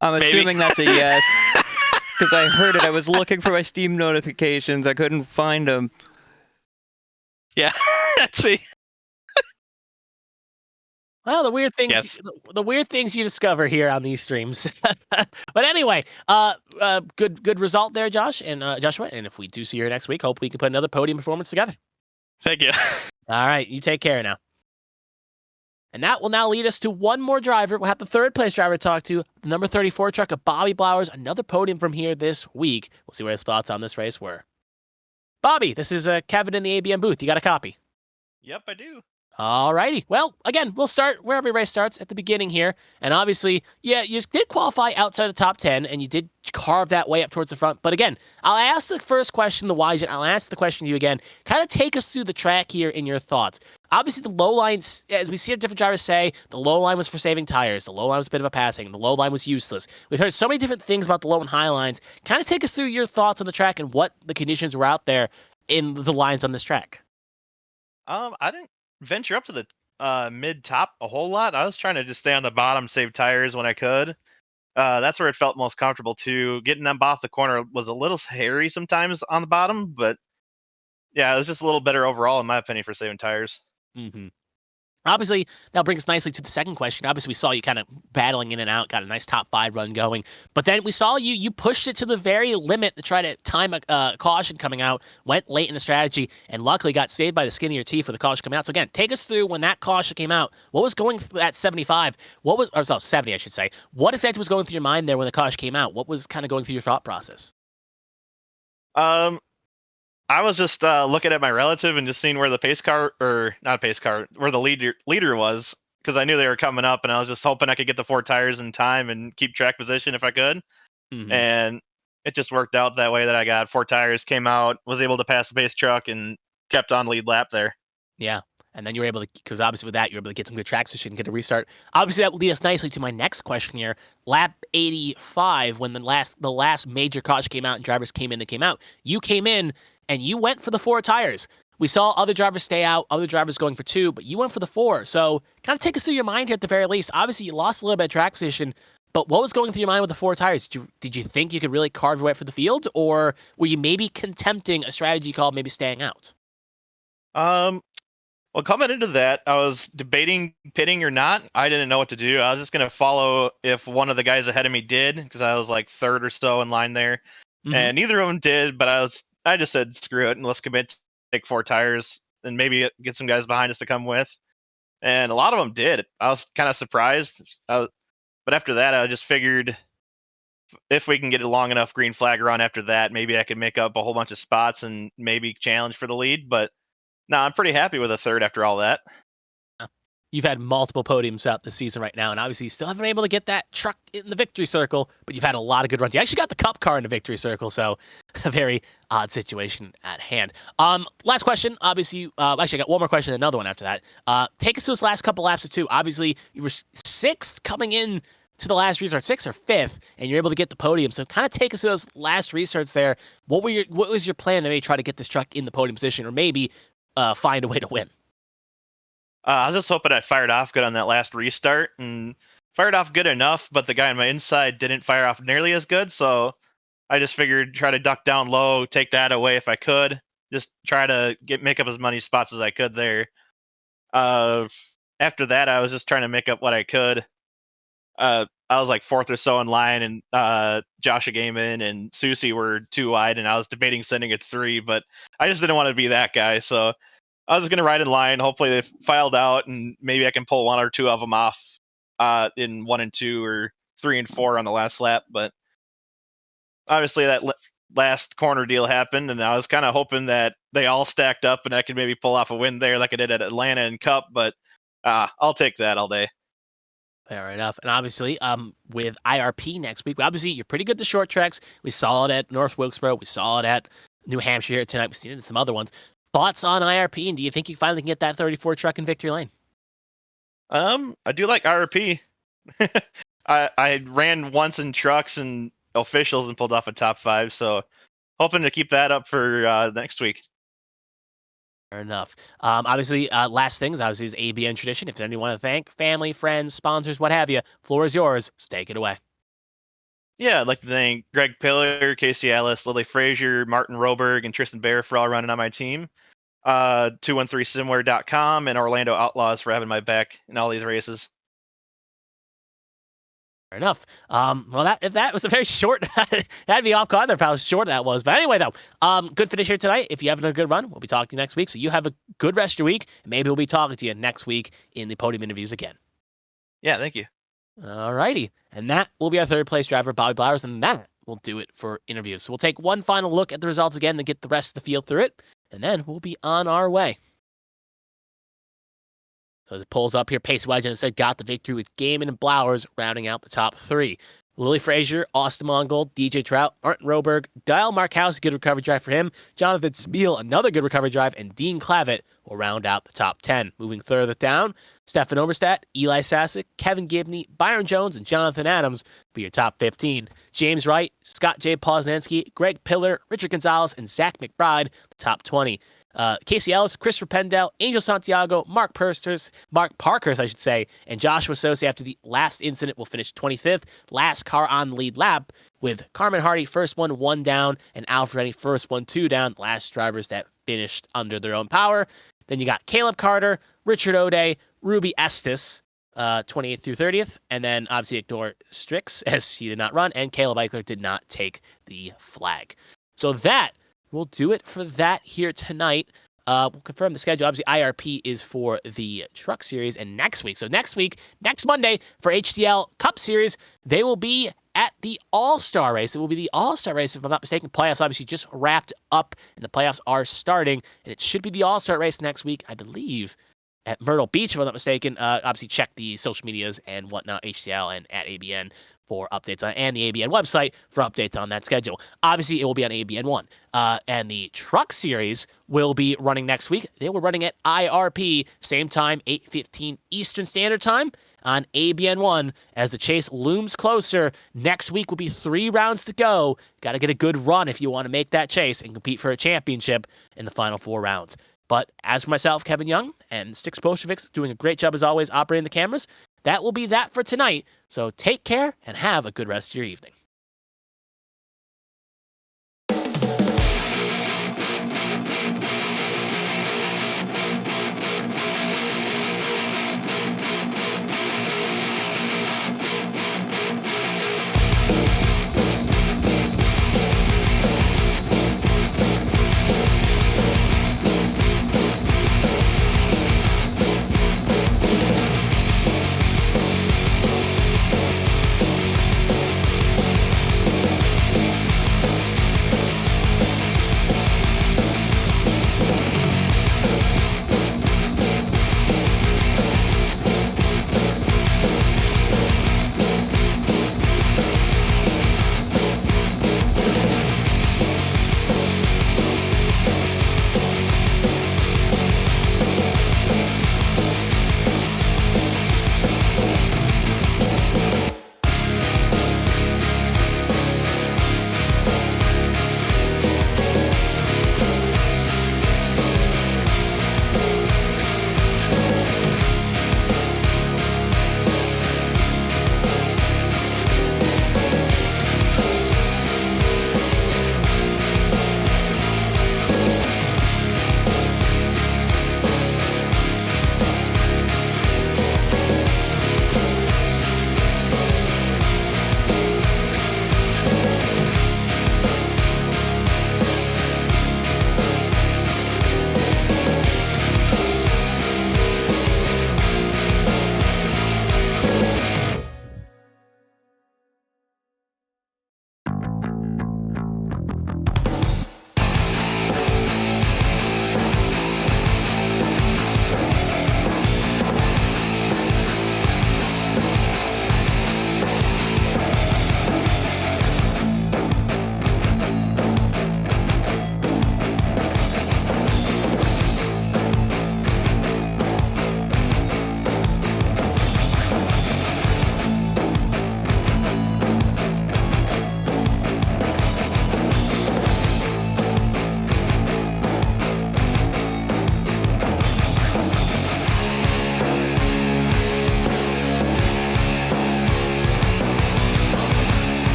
I'm Maybe. assuming that's a yes. Because I heard it. I was looking for my Steam notifications. I couldn't find them. Yeah, that's me. Well, Yes. the weird things you discover here on these streams. But anyway, good result there, Josh and Joshua. And if we do see you next week, hope we can put another podium performance together. Thank you. All right, you take care now. And that will now lead us to one more driver. We'll have the third place driver to talk to, the number 34 truck of Bobby Blowers, another podium from here this week. We'll see what his thoughts on this race were. Bobby, this is Kevin in the ABM booth. You got a copy? Yep, I do. All righty. Well, again, we'll start where every race starts, at the beginning here. And obviously, yeah, you did qualify outside the top 10, and you did carve that way up towards the front. But again, I'll ask the first question, the why, and I'll ask the question to you again. Kind of take us through the track here in your thoughts. Obviously, the low lines, as we see different drivers say, the low line was for saving tires. The low line was a bit of a passing. The low line was useless. We've heard so many different things about the low and high lines. Kind of take us through your thoughts on the track and what the conditions were out there in the lines on this track. I didn't venture up to the mid top a whole lot. I was trying to just stay on the bottom, save tires when I could. That's where it felt most comfortable too. Getting them off the corner was a little hairy sometimes on the bottom, but yeah, it was just a little better overall in my opinion for saving tires. Mm-hmm. Obviously, that'll bring us nicely to the second question. Obviously, we saw you kind of battling in and out, got a nice top 5 run going. But then we saw you pushed it to the very limit to try to time a caution coming out, went late in the strategy, and luckily got saved by the skin of your teeth for the caution coming out. So again, take us through when that caution came out. What was going at 75? Or 70, I should say. What exactly was going through your mind there when the caution came out? What was kind of going through your thought process? I was just looking at my relative and just seeing where the pace car, or not pace car, where the leader was, because I knew they were coming up, and I was just hoping I could get the 4 tires in time and keep track position if I could. Mm-hmm. And it just worked out that way that I got 4 tires, came out, was able to pass the pace truck, and kept on lead lap there. Yeah. And then you were able to, because obviously with that, you were able to get some good track position and get a restart. Obviously, that will lead us nicely to my next question here. Lap 85, when the last major caution came out and drivers came in and came out, you came in and you went for the 4 tires. We saw other drivers stay out, other drivers going for 2, but you went for the 4. So kind of take us through your mind here at the very least. Obviously, you lost a little bit of track position, but what was going through your mind with the 4 tires? Did you think you could really carve your way for the field, or were you maybe contempting a strategy called maybe staying out? Well, coming into that, I was debating pitting or not. I didn't know what to do. I was just going to follow if one of the guys ahead of me did, because I was like 3rd or so in line there. Mm-hmm. And neither of them did, but I just said, screw it, and let's commit to take 4 tires and maybe get some guys behind us to come with. And a lot of them did. I was kind of surprised. But after that, I just figured if we can get a long enough green flag run after that, maybe I could make up a whole bunch of spots and maybe challenge for the lead. But no, I'm pretty happy with a 3rd after all that. You've had multiple podiums throughout the season right now, and obviously you still haven't been able to get that truck in the victory circle, but you've had a lot of good runs. You actually got the cup car in the victory circle, so a very odd situation at hand. Last question. Obviously, actually, I got one more question and another one after that. Take us to those last couple laps of 2. Obviously, you were 6th coming in to the last restart, 6th or 5th, and you're able to get the podium. So kind of take us to those last restarts there. What was your plan to maybe try to get this truck in the podium position, or maybe find a way to win? I was just hoping I fired off good on that last restart and fired off good enough, but the guy on my inside didn't fire off nearly as good. So I just figured try to duck down low, take that away if I could, just try to make up as many spots as I could there. After that, I was just trying to make up what I could. I was like 4th or so in line, and Joshua Gaiman and Susie were 2 wide, and I was debating sending it 3, but I just didn't want to be that guy. So I was just going to ride in line. Hopefully they filed out, and maybe I can pull 1 or 2 of them off in 1 and 2 or 3 and 4 on the last lap. But obviously that last corner deal happened, and I was kind of hoping that they all stacked up and I could maybe pull off a win there like I did at Atlanta and Cup. But I'll take that all day. Fair enough. And obviously, with IRP next week, obviously you're pretty good at the short tracks. We saw it at North Wilkesboro. We saw it at New Hampshire here tonight. We've seen it in some other ones. Thoughts on IRP, and do you think you finally can get that 34 truck in victory lane? I do like IRP. I ran once in trucks and officials and pulled off a top 5, so hoping to keep that up for next week. Fair enough. Obviously, last things, obviously, is ABN tradition. If there's anyone to thank, family, friends, sponsors, what have you, floor is yours. So take it away. Yeah, I'd like to thank Greg Pillar, Casey Ellis, Lily Frazier, Martin Roberg, and Tristan Bear for all running on my team. 213simware.com and Orlando Outlaws for having my back in all these races. Fair enough. Well, that was a very short. That'd be off guard there for how short that was. But anyway, though, good finish here tonight. If you're having a good run, we'll be talking to you next week. So you have a good rest of your week. And maybe we'll be talking to you next week in the podium interviews again. Yeah, thank you. Alrighty. And that will be our third place driver, Bobby Blowers, and that will do it for interviews. So we'll take one final look at the results again to get the rest of the field through it, and then we'll be on our way. So as it pulls up here, Pace Wedge, and said, got the victory with Gaiman and Blowers rounding out the top three. Lily Frazier, Austin Mongol, DJ Trout, Martin Roberg, Dial Markhouse, good recovery drive for him. Jonathan Spiel, another good recovery drive, and Dean Clavitt will round out the top 10. Moving further down, Stefan Oberstadt, Eli Sasick, Kevin Gibney, Byron Jones, and Jonathan Adams for your top 15. James Wright, Scott J. Poznansky, Greg Pillar, Richard Gonzalez, and Zach McBride, the top 20. Casey Ellis, Christopher Pendell, Angel Santiago, Mark Parkhurst, and Joshua Sosi after the last incident will finish 25th. Last car on the lead lap with Carmen Hardy, first one down, and Alfred Rennie, first 2 down. Last drivers that finished under their own power. Then you got Caleb Carter, Richard O'Day, Ruby Estes, 28th through 30th, and then obviously ignore Strix as he did not run, and Caleb Eichler did not take the flag. So that will do it for that here tonight. We'll confirm the schedule. Obviously, IRP is for the Truck Series and next week. So next Monday for HTL Cup Series, they will be at the All-Star Race. It will be the All-Star Race, if I'm not mistaken. Playoffs obviously just wrapped up, and the playoffs are starting, and it should be the All-Star Race next week, I believe, at Myrtle Beach, if I'm not mistaken. Obviously, check the social medias and whatnot, HTL and at ABN for updates on, and the ABN website for updates on that schedule. Obviously, it will be on ABN 1. And the Truck Series will be running next week. They were running at IRP, same time, 8:15 Eastern Standard Time on ABN 1. As the chase looms closer, next week will be 3 rounds to go. Got to get a good run if you want to make that chase and compete for a championship in the final 4 rounds. But as for myself, Kevin Young, and Stix Bolsheviks doing a great job as always operating the cameras, that will be that for tonight. So take care and have a good rest of your evening.